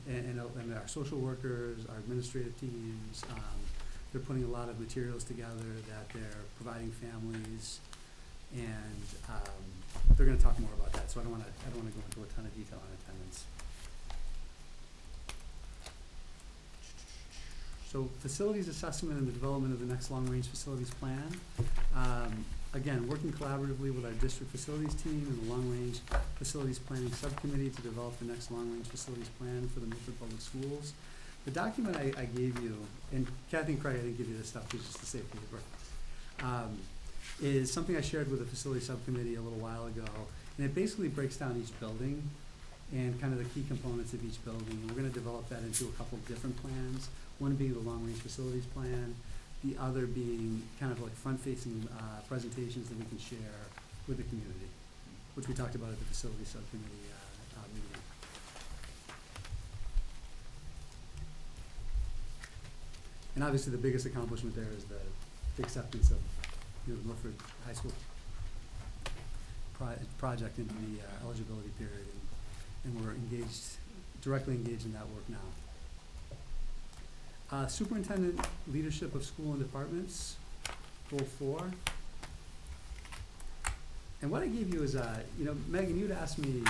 And our social workers, our administrative teams, they're putting a lot of materials together that they're providing families, and they're gonna talk more about that, so I don't wanna go into a ton of detail on attendance. So facilities assessment and the development of the next long-range facilities plan. Again, working collaboratively with our district facilities team and the long-range facilities planning subcommittee to develop the next long-range facilities plan for the Milford Public Schools. The document I gave you, and Kathy and Craig, I didn't give you this stuff, it's just to save paper, is something I shared with the facility subcommittee a little while ago. And it basically breaks down each building and kind of the key components of each building. And we're gonna develop that into a couple of different plans. One being the long-range facilities plan, the other being kind of like front-facing presentations that we can share with the community, which we talked about at the facility subcommittee meeting. And obviously the biggest accomplishment there is the acceptance of, you know, the Milford High School project into the eligibility period, and we're directly engaged in that work now. Superintendent leadership of school and departments, goal 4. And what I gave you is, Megan, you'd asked me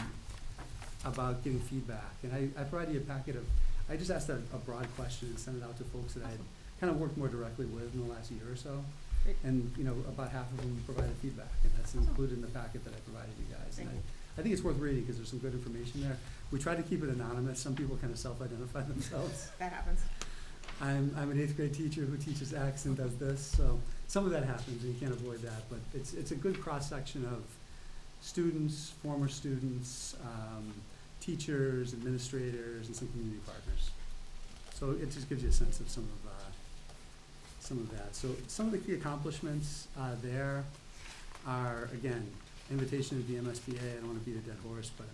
about getting feedback, and I provided you a packet of, I just asked a broad question and sent it out to folks that I had kind of worked more directly with in the last year or so. Great. And, about half of them provided feedback, and that's included in the packet that I provided you guys. And Great. I think it's worth reading because there's some good information there. We tried to keep it anonymous. Some people kind of self-identify themselves. That happens. I'm an 8th grade teacher who teaches X and does this, so some of that happens and you can't avoid that, but it's a good cross-section of students, former students, teachers, administrators, and some community partners. So it just gives you a sense of some of that. So some of the key accomplishments there are, again, invitation to the MSBA. I don't want to beat a dead horse, but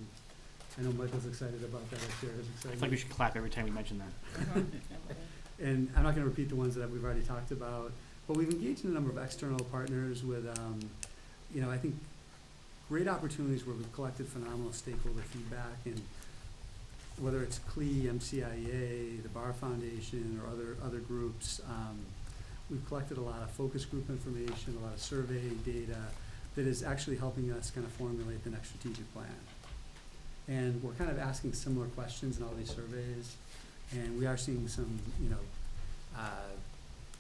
I know Michael's excited about that. I share his I excitement. feel like we should clap every time we mention that. And I'm not going to repeat the ones that we've already talked about, but we've engaged in a number of external partners with, I think, great opportunities where we've collected phenomenal stakeholder feedback, and whether it's CLE, MCIA, the Bar Foundation, or other groups, we've collected a lot of focus group information, a lot of survey data that is actually helping us kind of formulate the next strategic plan. And we're kind of asking similar questions in all these surveys, and we are seeing some,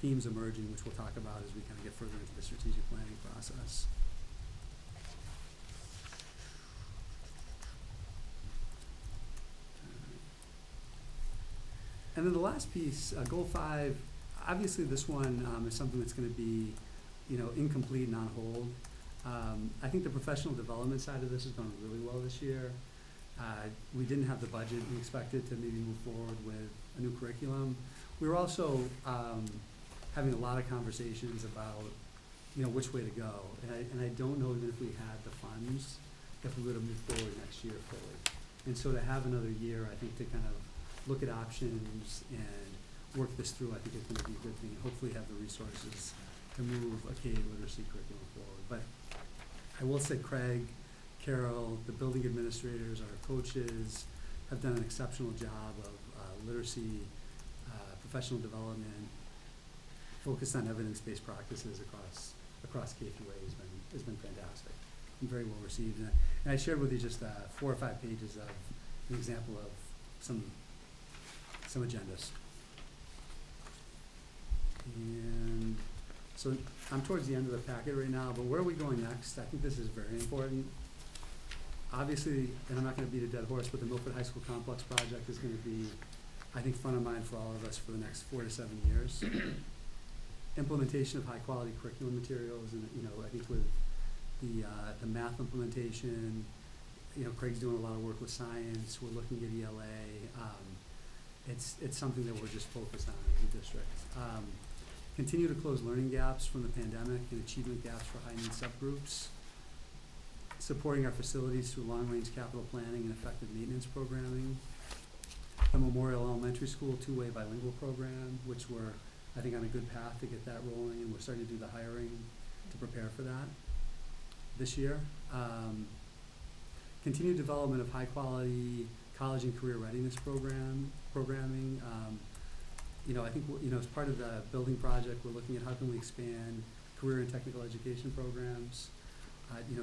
themes emerging, which we'll talk about as we kind of get further into the strategic planning process. And then the last piece, goal 5, obviously this one is something that's going to be, incomplete and on hold. I think the professional development side of this has gone really well this year. We didn't have the budget we expected to maybe move forward with a new curriculum. We were also having a lot of conversations about, which way to go. And I don't know even if we had the funds, if we would have moved forward next year fully. And so to have another year, I think, to kind of look at options and work this through, I think it's going to be a good thing, and hopefully have the resources to move a K literacy curriculum forward. But I will say Craig, Carol, the building administrators, our coaches have done an exceptional job of literacy, professional development, focused on evidence-based practices across K through A has been fantastic and very well received. And I shared with you just 4 or 5 pages of an example of some agendas. And so I'm towards the end of the packet right now, but where are we going next? I think this is very important. Obviously, and I'm not going to beat a dead horse, but the Milford High School Complex project is going to be, I think, front of mind for all of us for the next 4 to 7 years. Implementation of high-quality curriculum materials, and I think with the math implementation, Craig's doing a lot of work with science. We're looking at ELA. It's something that we're just focused on as a district. Continue to close learning gaps from the pandemic and achievement gaps for high-need subgroups. Supporting our facilities through long-range capital planning and effective maintenance programming. The Memorial Elementary School 2-way bilingual program, which we're, I think, on a good path to get that rolling, and we're starting to do the hiring to prepare for that this year. Continued development of high-quality college and career readiness programming. I think, as part of the building project, we're looking at how can we expand career and technical education programs.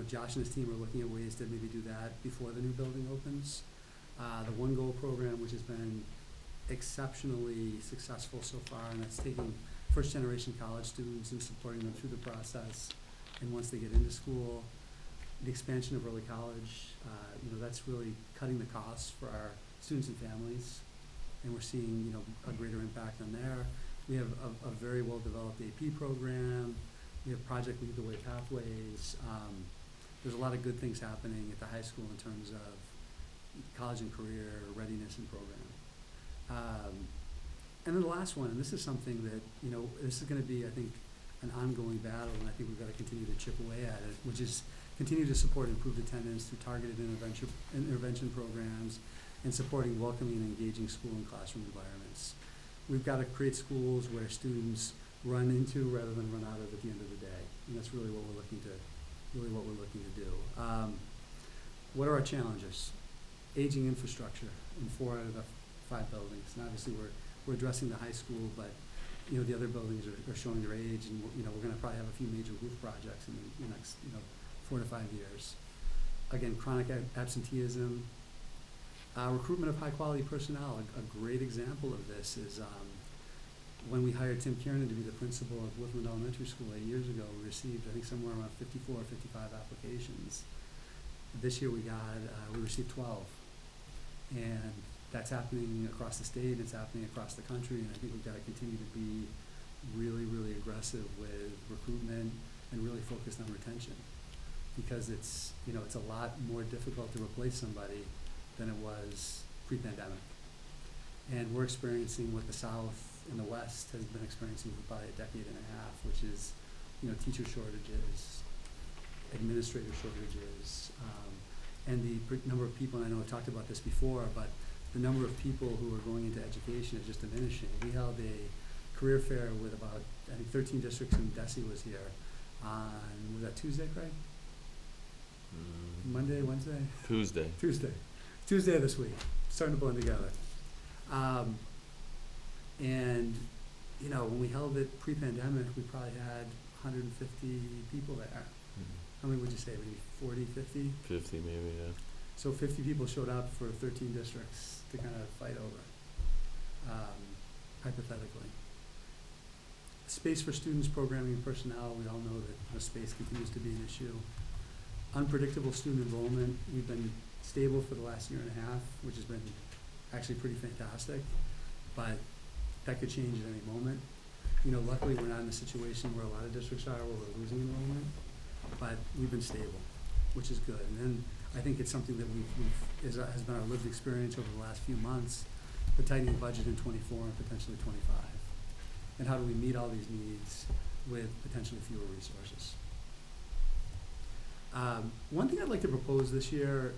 Josh and his team are looking at ways to maybe do that before the new building opens. The One Goal program, which has been exceptionally successful so far, and that's taking first-generation college students and supporting them through the process. And once they get into school, the expansion of early college, that's really cutting the costs for our students and families. And we're seeing, a greater impact on there. We have a very well-developed AP program. We have Project Lead the Way pathways. There's a lot of good things happening at the high school in terms of college and career readiness and program. And then the last one, and this is something that, this is going to be, I think, an ongoing battle, and I think we've got to continue to chip away at it, which is continue to support improved attendance through targeted intervention programs and supporting welcoming and engaging school and classroom environments. We've got to create schools where students run into rather than run out of at the end of the day, and that's really what we're looking to do. What are our challenges? Aging infrastructure in 4 out of the 5 buildings, and obviously we're we're addressing the high school, but, the other buildings are showing their age, and, we're gonna probably have a few major roof projects in the next, 4 to 5 years. Again, chronic absenteeism, recruitment of high-quality personnel. A great example of this is, when we hired Tim Kiernan to be the principal of Milford Elementary School 8 years ago, we received, I think, somewhere around 54 or 55 applications. This year we received 12. And that's happening across the state, it's happening across the country, and I think we've got to continue to be really, really aggressive with recruitment and really focused on retention. Because it's a lot more difficult to replace somebody than it was pre-pandemic. And we're experiencing what the South and the West has been experiencing for probably a decade and a half, which is, teacher shortages, administrator shortages, and the number of people, and I know I've talked about this before, but the number of people who are going into education is just diminishing. We held a career fair with about, I think, 13 districts, and Desi was here on, was that Tuesday, Craig? Monday, Wednesday? Tuesday. Tuesday of this week, starting to blend together. And, when we held it pre-pandemic, we probably had 150 people there. How many would you say, maybe 40, 50? 50 maybe, yeah. So 50 people showed up for 13 districts to kind of fight over, hypothetically. Space for students, programming, and personnel, we all know that the space continues to be an issue. Unpredictable student enrollment, we've been stable for the last year and a half, which has been actually pretty fantastic, but that could change at any moment. Luckily we're not in a situation where a lot of districts are, where we're losing enrollment, but we've been stable, which is good. And then I think it's something that has been our lived experience over the last few months, the tightening budget in '24 and potentially '25. And how do we meet all these needs with potentially fewer resources? One thing I'd like to propose this year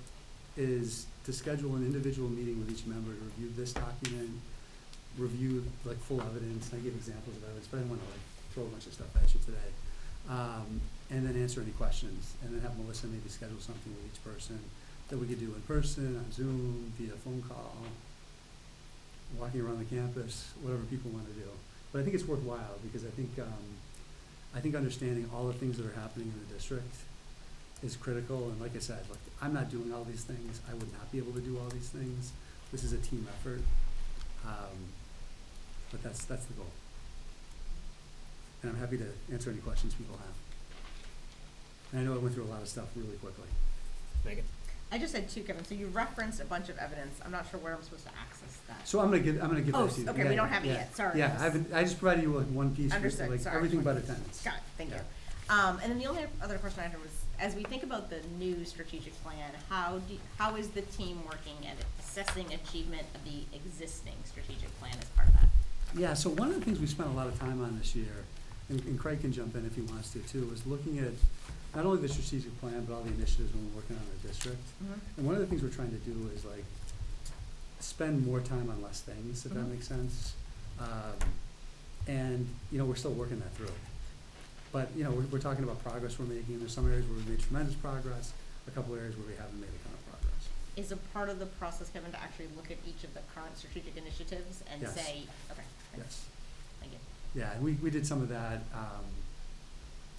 is to schedule an individual meeting with each member to review this document, review full evidence. I give examples of evidence, but I don't want to throw a bunch of stuff at you today. And then answer any questions, and then have Melissa maybe schedule something with each person that we could do in person, on Zoom, via phone call, walking around the campus, whatever people want to do. But I think it's worthwhile because I think understanding all the things that are happening in the district is critical. And like I said, I'm not doing all these things. I would not be able to do all these things. This is a team effort. But that's the goal. And I'm happy to answer any questions people have. And I know I went through a lot of stuff really quickly. Megan? I just had two, Kevin. So you referenced a bunch of evidence. I'm not sure where I'm supposed to access that. So I'm gonna give Oh, that to you. okay, we don't have it yet. Sorry. Yeah, I just provided you with one piece, Understood. with Sorry. everything but attendance. Got it. Thank Yeah. you. And then the only other question I had was, as we think about the new strategic plan, how is the team working at assessing achievement of the existing strategic plan as part of that? Yeah, so one of the things we spent a lot of time on this year, and Craig can jump in if he wants to too, was looking at not only the strategic plan, but all the initiatives when we're working on the district. Mm-hmm. And one of the things we're trying to do is spend more time on less things, if that makes sense. And, we're still working that through. But, we're talking about progress we're making. There's some areas where we've made tremendous progress, a couple areas where we haven't made a ton of progress. Is a part of the process, Kevin, to actually look at each of the current strategic initiatives and Yes. say, okay, thanks. Yes. Thank you. Yeah, and we did some of that,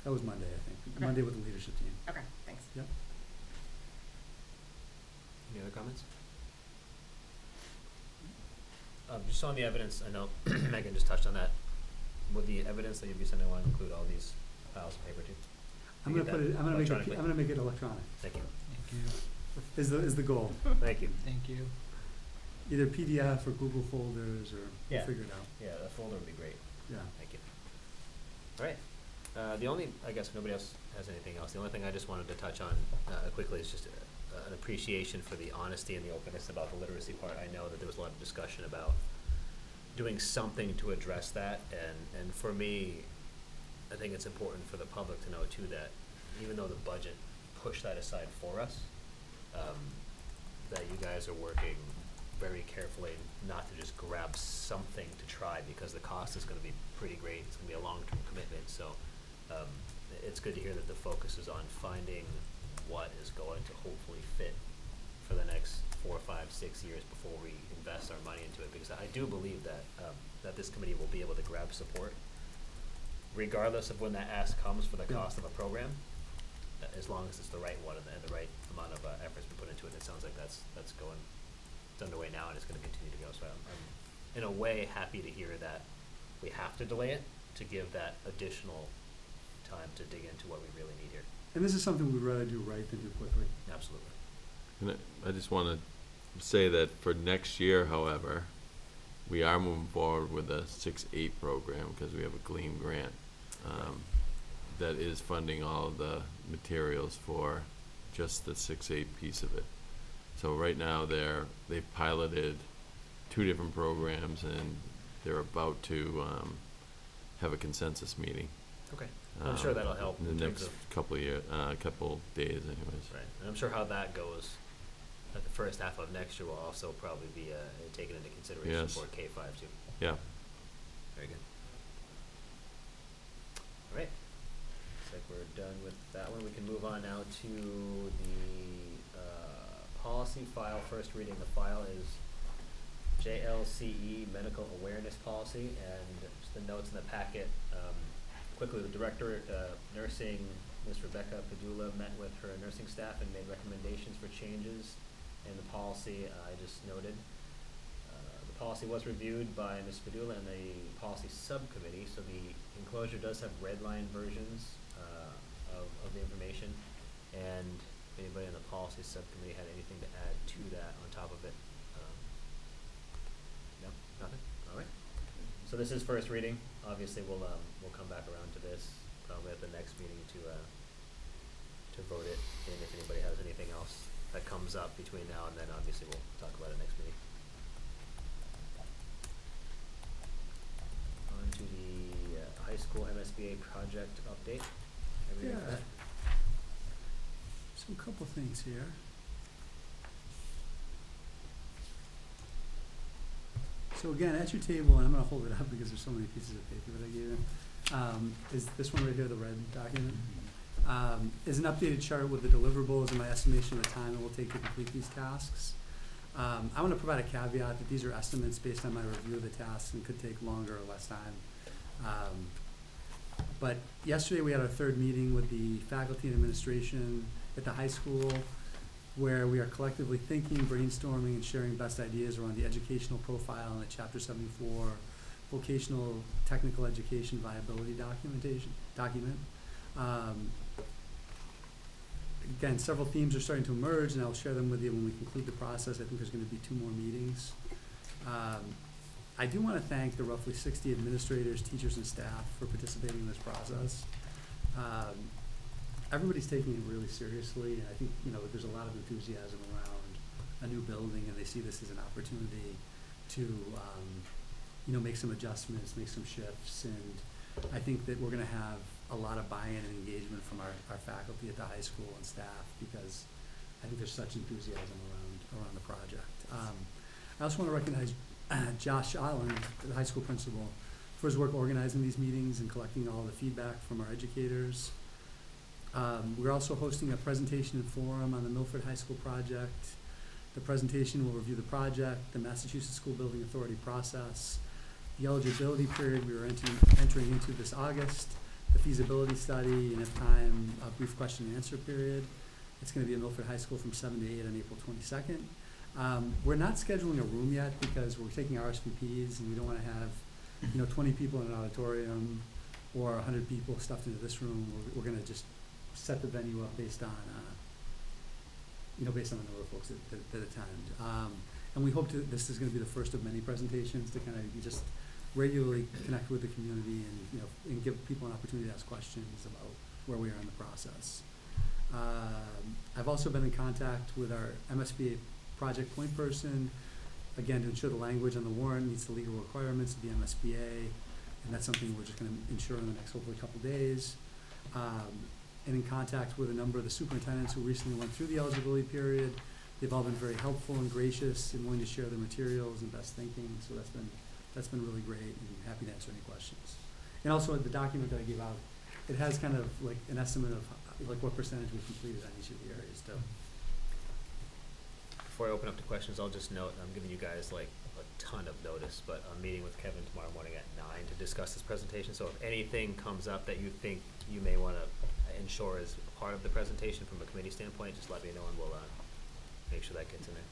that was Monday, I think. Okay. Monday with the leadership team. Okay, thanks. Yep. Any other comments? Just on the evidence, I know Megan just touched on that. Would the evidence that you'd be sending along include all these files of paper too? I'm You gonna get that I'm electronically? gonna make it electronic, Thank you. Thank you. is the goal. Thank you. Thank you. Either PDF or Google folders, or we'll Yeah. figure it out. Yeah, the folder would be great. Yeah. Thank you. All right. The only, I guess if nobody else has anything else, the only thing I just wanted to touch on quickly is just an appreciation for the honesty and the openness about the literacy part. I know that there was a lot of discussion about doing something to address that, and for me, I think it's important for the public to know too that even though the budget pushed that aside for us, that you guys are working very carefully not to just grab something to try, because the cost is going to be pretty great. It's going to be a long-term commitment. So it's good to hear that the focus is on finding what is going to hopefully fit for for the next 4, 5, 6 years before we invest our money into it, because I do believe that, that this committee will be able to grab support regardless of when that ask comes for the Yeah. cost of a program, as long as it's the right one and the right amount of effort's been put into it. And it sounds like that's going, it's underway now and it's gonna continue to go. So I'm in a way happy to hear that we have to delay it to give that additional time to dig into what we really need here. And this is something we'd rather do right than do quickly. Absolutely. And I just want to say that for next year, however, we are moving forward with a 6-8 program because we have a GLEAM grant that is funding all of the materials for just the 6-8 piece of it. So right now they've piloted 2 different programs and they're about to have a consensus meeting. Okay. I'm sure that'll help in in the terms next of, couple days anyways. right, and I'm sure how that goes at the first half of next year will also probably be taken into consideration Yes. for K-5 too. Yeah. Very good. All right. Looks like we're done with that one. We can move on now to the policy file. First reading the file is JLCE Medical Awareness Policy, and just the notes in the packet. Quickly, the director nursing, Ms. Rebecca Padula, met with her nursing staff and made recommendations for changes in the policy I just noted. The policy was reviewed by Ms. Padula and the policy subcommittee, so the enclosure does have red line versions of the information. And if anybody in the policy subcommittee had anything to add to that on top of it? No, nothing? All right. So this is first reading. Obviously, we'll come back around to this probably at the next meeting to vote it in. If anybody has anything else that comes up between now and then, obviously we'll talk about it next meeting. On to the high school MSBA project update. Everything Yeah. good? So a couple things here. So again, at your table, and I'm gonna hold it up because there's so many pieces of paper that I gave you, is this one right here, the red document? Is an updated chart with the deliverables and my estimation of the time it will take to complete these tasks. I want to provide a caveat that these are estimates based on my review of the tasks and could take longer or less time. But yesterday we had our third meeting with the faculty and administration at the high school, where we are collectively thinking, brainstorming, and sharing best ideas around the educational profile in the Chapter 74 vocational technical education viability document. Again, several themes are starting to emerge, and I'll share them with you when we conclude the process. I think there's going to be 2 more meetings. I do want to thank the roughly 60 administrators, teachers, and staff for participating in this process. Everybody's taking it really seriously, and I think, there's a lot of enthusiasm around a new building, and they see this as an opportunity to, make some adjustments, make some shifts, and I think that we're gonna have a lot of buy-in and engagement from our faculty at the high school and staff, because I think there's such enthusiasm around the project. I also wanna recognize Josh Allen, the high school principal, for his work organizing these meetings and collecting all the feedback from our educators. We're also hosting a presentation and forum on the Milford High School project. The presentation will review the project, the Massachusetts School Building Authority process, the eligibility period we are entering into this August, the feasibility study, and if time, a brief question and answer period. It's gonna be at Milford High School from 7 to 8 on April 22nd. We're not scheduling a room yet because we're taking RSVPs and we don't wanna have, 20 people in an auditorium or 100 people stuffed into this room. We're gonna just set the venue up based on the number of folks that attend. And we hope this is gonna be the first of many presentations to kind of just regularly connect with the community and, and give people an opportunity to ask questions about where we are in the process. I've also been in contact with our MSBA project point person, again, to ensure the language on the warrant meets the legal requirements of the MSBA, and that's something we're just gonna ensure in the next, hopefully, couple days. And in contact with a number of the superintendents who recently went through the eligibility period. They've all been very helpful and gracious and willing to share their materials and best thinking, so that's been really great, and happy to answer any questions. And also, the document that I gave out, it has kind of like an estimate of like what percentage we completed on each of the areas too. before I open up to questions, I'll just note, I'm giving you guys like a ton of notice, but I'm meeting with Kevin tomorrow morning at 9 to discuss this presentation, so if anything comes up that you think you may wanna ensure is part of the presentation from a committee standpoint, just let me know and we'll, make sure that gets in there.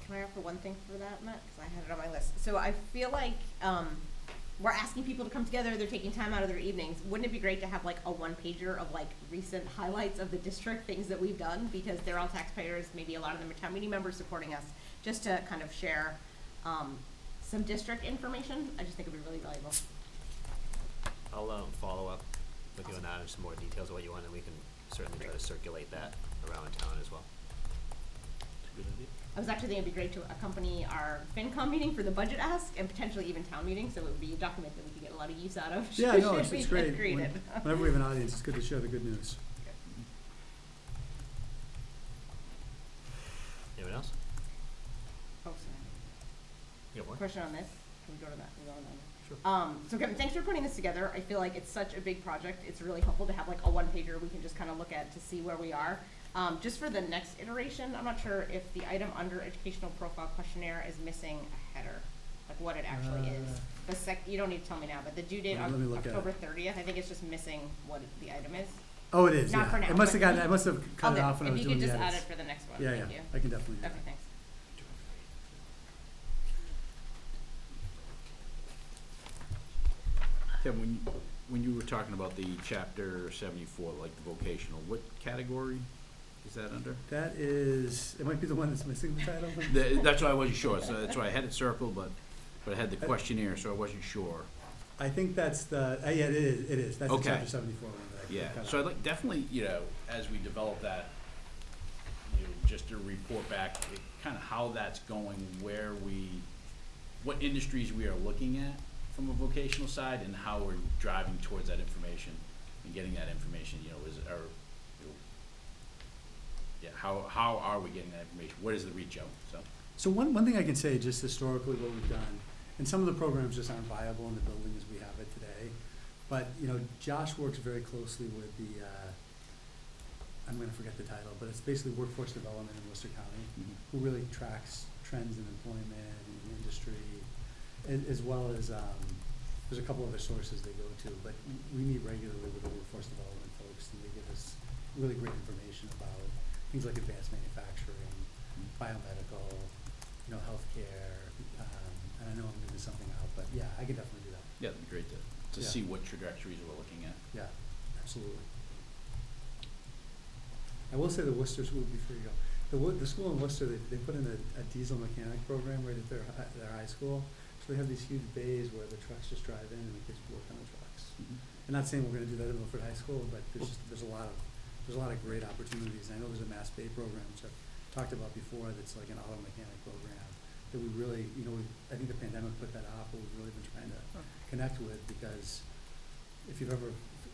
Can I offer one thing for that, Matt? Because I had it on my list. So I feel like we're asking people to come together. They're taking time out of their evenings. Wouldn't it be great to have like a one-pager of like recent highlights of the district, things that we've done? Because they're all taxpayers. Maybe a lot of them are town meeting members supporting us. Just to kind of share some district information. I just think it'd be really valuable. I'll follow up with you on that and some more details of what you want, and we can certainly try to circulate that around town as well. It's a good idea. I was actually thinking it'd be great to accompany our FinCom meeting for the budget ask and potentially even town meeting, so it would be a document that we could get a lot of use out of. Yeah, no, should it's we great. get created. Whenever we have an audience, it's good to share the good news. Anyone else? Oh, sorry. You have one? Question on this? Can we go to that? Can we go on that? Sure. So Kevin, thanks for putting this together. I feel like it's such a big project. It's really helpful to have like a one-pager we can just kind of look at to see where we are. Just for the next iteration, I'm not sure if the item under educational profile questionnaire is missing a header, like what it actually is. You don't need to tell me now, but the due date Let me on look at it. October 30th, I think it's just missing what the item is. Oh, it is, Not yeah. for now, It must have but- gotten, I must have cut it Okay, off when I was if you doing could the just add edits. it for the next one, Yeah, thank yeah, you. I can definitely do Okay, that. thanks. Kevin, when you were talking about the chapter 74, like the vocational, what category is that under? That is, it might be the one that's missing the title. That's why I wasn't sure, so that's why I had it circled, but I had the questionnaire, so I wasn't sure. I think that's the, yeah, it is, that's the Okay. chapter 74 one that I Yeah, cut so I'd off. like, definitely, as we develop that, just to report back, kind of how that's going, what industries we are looking at from a vocational side, and how we're driving towards that information and getting that information, how are we getting that information? What is the reach out, so? So one thing I can say, just historically what we've done, and some of the programs just aren't viable in the building as we have it today, but, Josh works very closely with the, I'm gonna forget the title, but it's basically workforce development in Worcester County, who really tracks trends in employment and industry, as well as, there's a couple other sources they go to, but we meet regularly with the workforce development folks, and they give us really great information about things like advanced manufacturing, biomedical, healthcare, and I know I'm leaving something out, but yeah, I can definitely do that. Yeah, that'd be great to Yeah. see what trajectories we're looking at. Yeah, absolutely. I will say the Worcester School, before you go, the school in Worcester, they put in a diesel mechanic program right at their high school. So they have these huge bays where the trucks just drive in and the kids work on the trucks. I'm not saying we're gonna do that at Milford High School, but there's a lot of great opportunities. I know there's a Mass Bay program, which I've talked about before, that's like an auto mechanic program that we really, I think the pandemic put that off, but we've really been trying to connect with, because if you've ever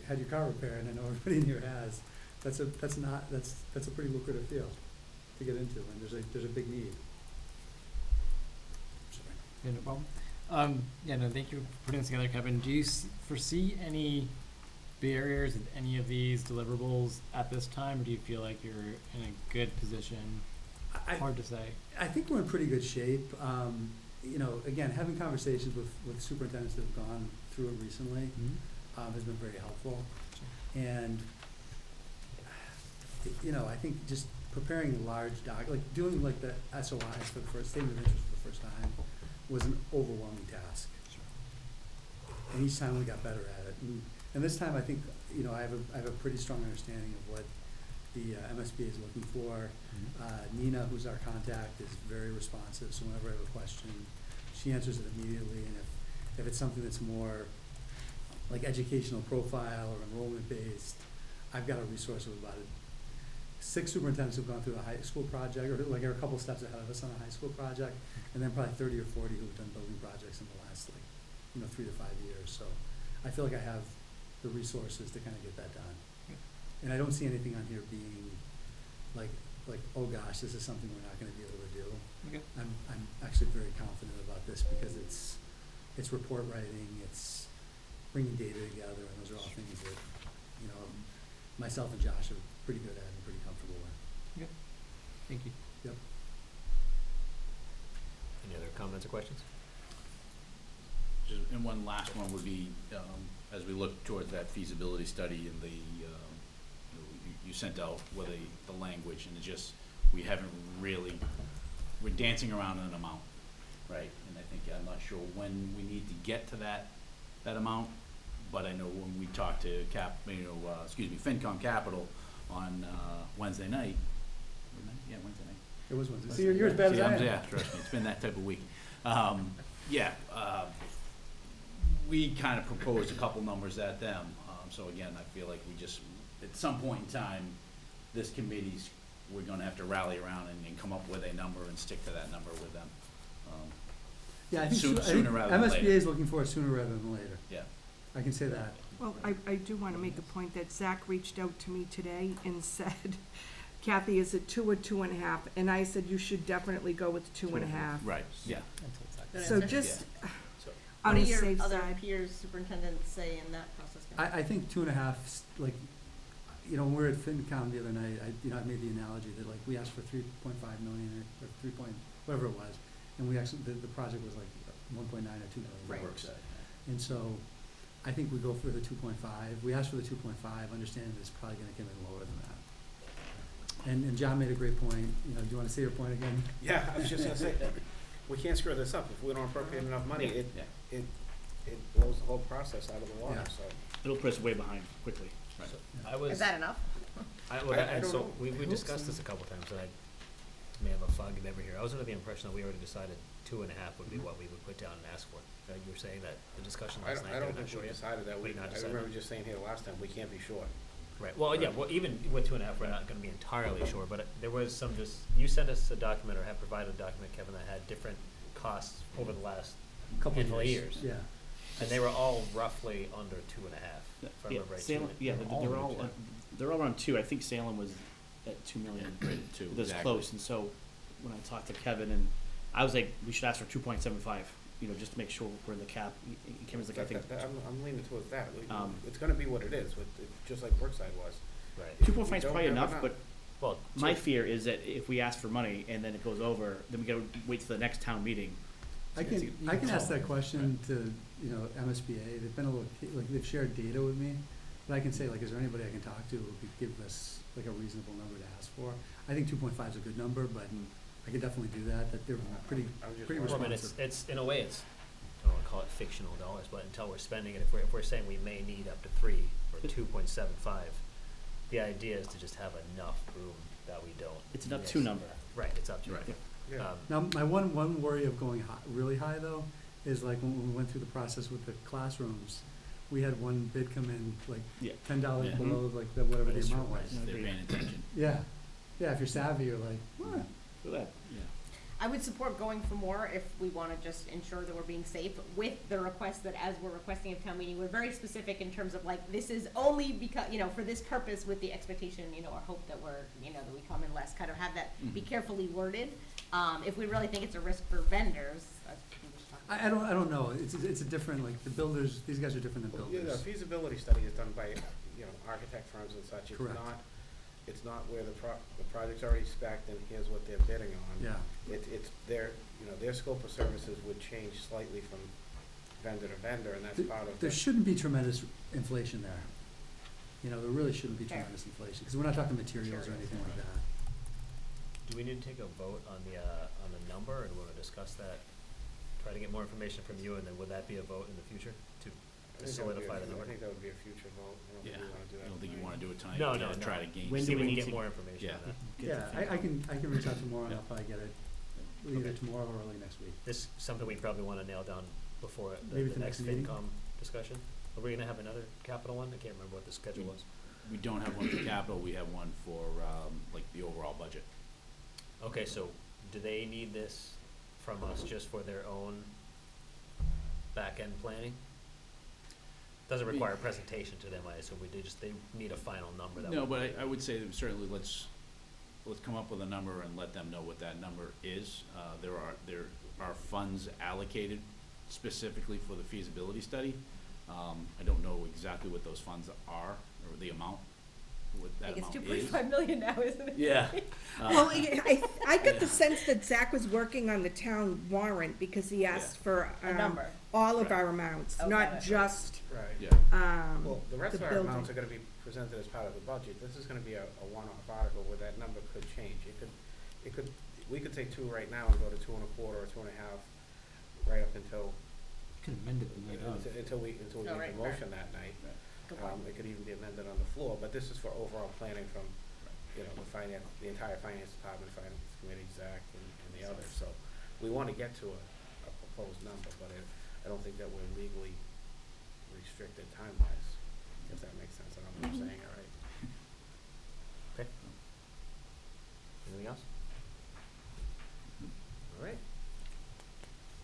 had your car repaired, and I know everybody in here has, that's a pretty lucrative field to get into, and there's a big need. Sorry. Yeah, no problem. Thank you for putting this together, Kevin. Do you foresee any barriers in any of these deliverables at this time, or do you feel like you're in a good position? Hard to say. I think we're in pretty good shape. Again, having conversations with superintendents that have gone through it recently has been very helpful. And, I think just preparing large doing like the SOIs for the first, statement of interest for the first time was an overwhelming task. And each time we got better at it. And this time I think, I have a pretty strong understanding of what the MSBA is looking for. Nina, who's our contact, is very responsive, so whenever I have a question, she answers it immediately, and if it's something that's more like educational profile or enrollment based, I've got a resource of about 6 superintendents who've gone through a high school project, or like are a couple steps ahead of us on a high school project, and then probably 30 or 40 who've done building projects in the last 3 to 5 years. So I feel like I have the resources to kind of get that done. And I don't see anything on here being like, oh gosh, this is something we're not gonna be able to do. Okay. I'm actually very confident about this, because it's report writing, it's bringing data together, and those are all things that, myself and Josh are pretty good at and pretty comfortable with. Okay. Thank you. Yep. Any other comments or questions? And one last one would be, as we look towards that feasibility study and you sent out with the language, and it's just, we haven't really, we're dancing around an amount, right? And I think, I'm not sure when we need to get to that amount, but I know when we talked to FinCom Capital on Wednesday night, Wednesday night. It was Wednesday. See, you're as bad as I am. Yeah, trust me, it's been that type of week. We kind of proposed a couple numbers at them, so again, I feel like we just, at some point in time, this committee's, we're gonna have to rally around and come up with a number and stick to that number with them. Yeah, I think Sooner rather than MSBA later. is looking for it sooner rather than later. Yeah. I can say that. Well, I do want to make a point that Zach reached out to me today and said, Kathy, is it 2 or 2.5? And I said, you should definitely go with 2.5. Right, yeah. Good So answer. just So, on What the do your safe other side. peers, superintendents say in that process? I think 2.5, like, when we were at FinCom the other night, I made the analogy that, like, we asked for 3.5 million or 3 point, whatever it was, and we actually, the project was like 1.9 or 2 million. Right. Works. And so, I think we go for the 2.5. We asked for the 2.5, understanding that it's probably gonna come in lower than that. And John made a great point, do you wanna say your point again? Yeah, I was just gonna say, we can't screw this up. If we don't appropriate enough money, it blows the whole process out of the water, Yeah. so. It'll put us way behind quickly. Right. I was. Is that enough? I I don't so know. we I hope discussed so. this a couple times, and I may have a foggy memory here. I was under the impression that we already decided 2.5 would be what we would put down and ask for. You were saying that the discussion I last night, don't they were think not sure we yet? decided that. We did not I decide remember that? just saying here last time, we can't be short. Right, well, yeah, well, even with 2.5, we're not gonna be entirely sure, but there was some you sent us a document, or have provided a document, Kevin, that had different costs over the last Couple handful of years. Yeah. And they were all roughly under 2.5, if I remember right. Salem, yeah, they're all around 2. I think Salem was at 2 million. Right, at 2, That's exactly. close, and so when I talked to Kevin, and I was like, we should ask for 2.75, just to make sure we're in the cap. Kevin's like, I think I'm leaning towards that. Um, It's gonna be what it is, just like Brookside was. Right. If 2.5 we is don't probably have enough, but Well, my fear is that if we ask for money and then it goes over, then we gotta wait till the next town meeting. I can ask that question to, MSBA. They've been a little, like, they've shared data with me, but I can say, like, is there anybody I can talk to who could give us, like, a reasonable number to ask for? I think 2.5 is a good number, but I could definitely do that, they're pretty I'm just pretty well, I mean, responsive. it's in a way, it's, I don't wanna call it fictional dollars, but until we're spending it, if we're saying we may need up to 3 or 2.75, the idea is to just have enough room that we don't. It's an up miss. to number. Right, it's up to. Right. Yeah. Now, my one worry of going really high, though, is like when we went through the process with the classrooms, we had one bid come in like Yeah. $10 Yeah. below, like, whatever That the is true, amount was. They're paying attention. Yeah, if you're savvy, you're like, "Huh." Look at that. Yeah. I would support going for more if we wanna just ensure that we're being safe with the request that as we're requesting at town meeting, we're very specific in terms of like, this is only because, for this purpose with the expectation, or hope that we're, that we come in less, kind of have that be carefully worded. If we really think it's a risk for vendors, we can just talk about I don't know, it's a different, like, the builders, these guys are different than Well, yeah, the builders. feasibility study is done by, architect firms and such. Correct. It's not where the project's already spec'd and here's what they're bidding on. Yeah, It's their, their scope of services would change slightly from vendor to vendor, and that's part of there the. shouldn't be tremendous inflation there. There really shouldn't be Fair. tremendous inflation, because we're not talking materials or anything like that. Do we need to take a vote on the number, or do we wanna discuss that? Try to get more information from you, and then would that be a vote in the future to I think that would be solidify the I number? think that would be a future vote. I don't think Yeah, we wanna do that I don't think you tonight. wanna do it tonight. No, You no, gotta no. try to gain. When See do if we we can need get to- more information on that. Yeah, I can reach out tomorrow and Yeah. I'll probably get it either Okay. tomorrow or early next week. This is something we probably wanna nail down before Maybe the the next next meeting. FinCom discussion. Are we gonna have another capital one? I can't remember what the schedule was. We don't have one for capital, we have one for, like, the overall budget. Okay, so do they need this from us just for their own back-end planning? Doesn't require a presentation to them, I assume, they need a final number that. No, we- but I would say that certainly let's come up with a number and let them know what that number is. There are funds allocated specifically for the feasibility study. I don't know exactly what those funds are, or the amount what I that think it's amount is. 2.5 million now, isn't it? Yeah. Well, I got the sense that Zach was working on the town warrant because he asked for, A number. all of Right. our amounts, Oh, got not it. just, Right. Yeah. Well, the rest the of our building. amounts are gonna be presented as part of the budget. This is gonna be a one-off article where that number could change. We could say 2 right now and go to 2 1/4 or 2 1/2, right up until, Could amend it the night of. until we Oh, make right, a motion that night. Good point. It could even be amended on the floor, but this is for overall planning from, the entire finance department, finance committee, Zach, and the others. So we wanna get to a proposed number, but I don't think that we're legally restricted time-wise, if that makes sense. I don't know if I'm saying it right. Okay. Anything else? All right.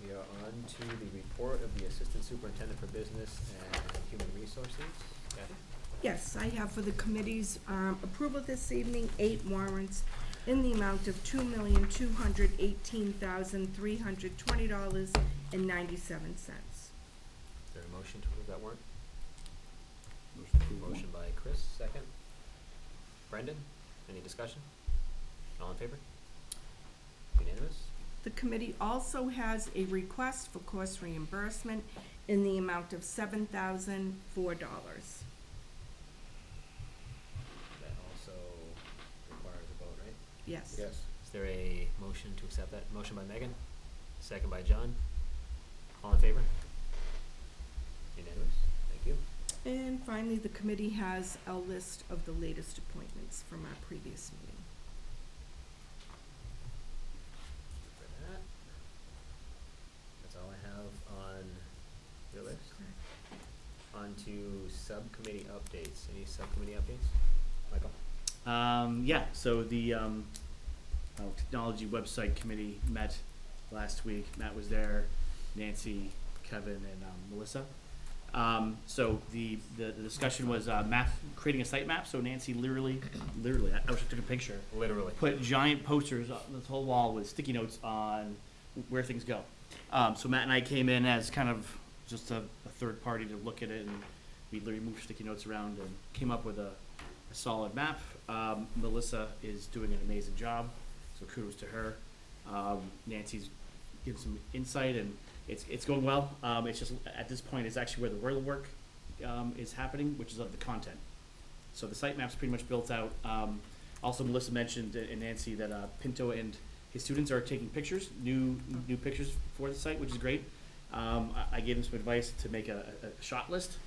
We are on to the report of the Assistant Superintendent for Business and Human Resources. Kathy? yes, I have for the committee's, approval this evening, 8 warrants in the amount of $2,218,320.97. Is there a motion to approve that warrant? Motion to approve. Motion by Chris, second. Brendan, any discussion? All in favor? Unanimous? The committee also has a request for course reimbursement in the amount of $7,004. That also requires a vote, right? Yes. Yes. Is there a motion to accept that? Motion by Megan, second by John. All in favor? Unanimous? Thank you. And finally, the committee has a list of the latest appointments from our previous meeting. For that. That's all I have on your list. On to subcommittee updates. Any subcommittee updates? Michael? Yeah, so the technology website committee met last week. Matt was there, Nancy, Kevin, and Melissa. So the discussion was creating a site map. So Nancy literally, I wish I took a picture. Literally. Put giant posters on this whole wall with sticky notes on where things go. So Matt and I came in as kind of just a third party to look at it, and we literally moved sticky notes around and came up with a solid map. Melissa is doing an amazing job, so kudos to her. Nancy's given some insight, and it's going well. It's just at this point is actually where the real work is happening, which is of the content. So the site map's pretty much built out. Also, Melissa mentioned and Nancy that Pinto and his students are taking pictures, new pictures for the site, which is great. I gave them some advice to make a shot list,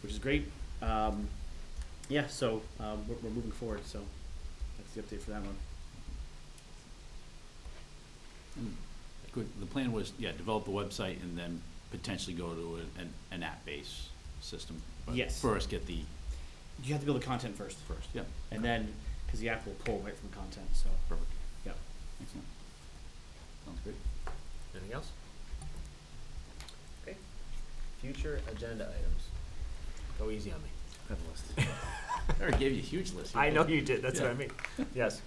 which is great. Yeah, so we're moving forward. So that's the update for that one. Good. The plan was, develop the website and then potentially go to an app-based system. But Yes. first, get the You have to build the content first, yeah. and then because the app will pull right from content. So Perfect. yeah. Excellent. Sounds great. Anything else? Okay. Future agenda items. Go easy on me. Have a list. I already gave you a huge list. I know you did. That's what I Yeah. mean. Yes.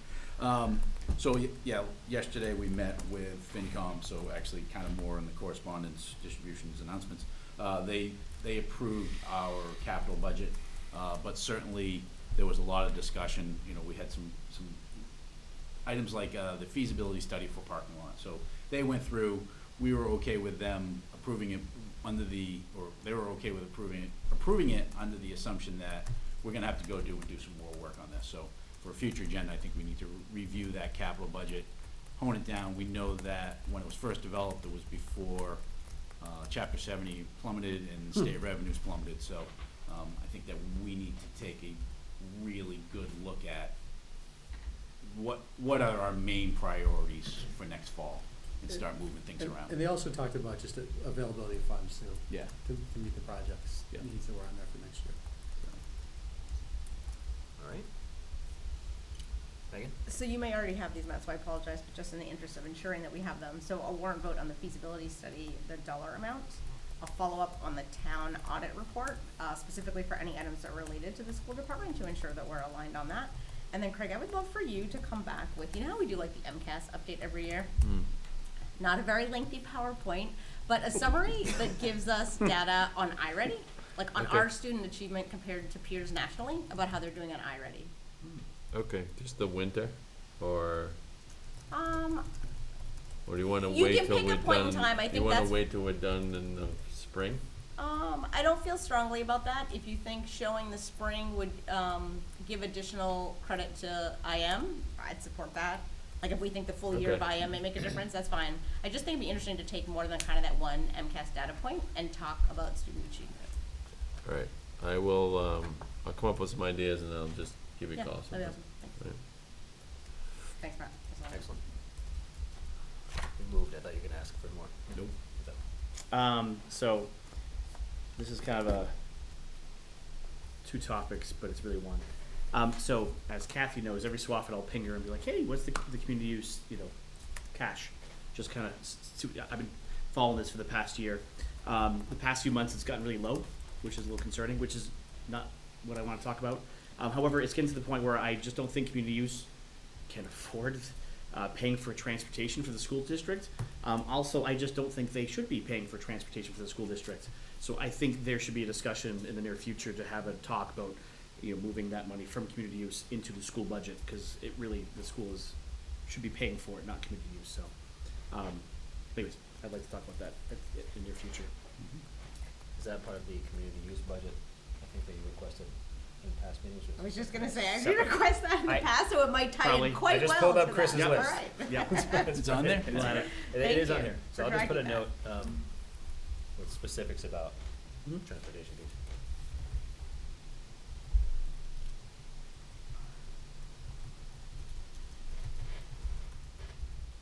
Yesterday we met with FinCom, so actually kind of more in the correspondence, distributions, announcements. They approved our capital budget, but certainly there was a lot of discussion. We had some items like the feasibility study for parking lot. So they went through, we were okay with them approving it they were okay with approving it under the assumption that we're gonna have to go do some more work on this. So for a future agenda, I think we need to review that capital budget, hone it down. We know that when it was first developed, it was before Chapter 70 plummeted and state revenues plummeted. So I think that we need to take a really good look at what are our main priorities for next fall and start moving things around. And they also talked about just the availability of funds too, Yeah. to meet the projects Yeah. needs that were on there for next year. All right. Megan? So you may already have these, Matt, so I apologize, but just in the interest of ensuring that we have them. So a warrant vote on the feasibility study, the dollar amount. A follow-up on the town audit report, specifically for any items that are related to the school department to ensure that we're aligned on that. And then Craig, I would love for you to come back with, how we do like the MCAS update every year? Not a very lengthy PowerPoint, but a summary that gives us data on iReady, like on Okay. our student achievement compared to peers nationally, about how they're doing on iReady. Okay, just the winter, or Um, do you wanna You wait can till pick a we're point in done? time. I You think wanna that's- wait till we're done in the spring? I don't feel strongly about that. If you think showing the spring would, give additional credit to IM, I'd support that. Like, if we think the full year of Okay. IM may make a difference, that's fine. I just think it'd be interesting to take more than kind of that one MCAS data point and talk about student achievement. Alright, I will, I'll come up with some ideas and I'll just give you a Yeah, call that'd be sometime. awesome. Thanks. Right. Thanks, Matt. That's all. Excellent. You moved, I thought you were gonna ask for more. Nope. So, this is kind of a two topics, but it's really one. So, as Kathy knows, every so often I'll ping her and be like, hey, what's the community use, cash? Just kind of, I've been following this for the past year. The past few months, it's gotten really low, which is a little concerning, which is not what I want to talk about. However, it's getting to the point where I just don't think community use can afford paying for transportation for the school district. Also, I just don't think they should be paying for transportation for the school district. So I think there should be a discussion in the near future to have a talk about, moving that money from community use into the school budget, because it really, the school should be paying for it, not community use, so. Anyways, I'd like to talk about that in the near future. Is that part of the community use budget, I think that you requested in past meetings? or is I was it just separate? gonna say, I did Separate. request that in the I- past, so it might tie Probably. in quite I just well pulled up to Chris's that. list. All right. Yeah. It's on there? It's on it. It Thank is on you here, so for I'll just put a dragging note, with specifics about Mhm. transportation fees.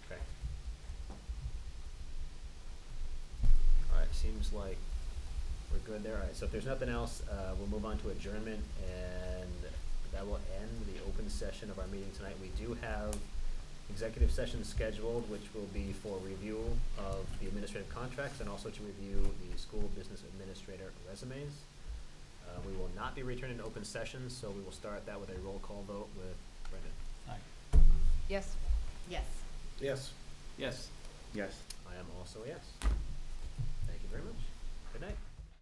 Okay. Alright, seems like we're good there. Alright, so if there's nothing else, we'll move on to adjournment, and that will end the open session of our meeting tonight. We do have executive session scheduled, which will be for review of the administrative contracts and also to review the school business administrator resumes. We will not be returning to open session, so we will start that with a roll call vote with Brendan. Yes. Yes. Yes. Yes. Yes. I am also a yes. Thank you very much. Good night.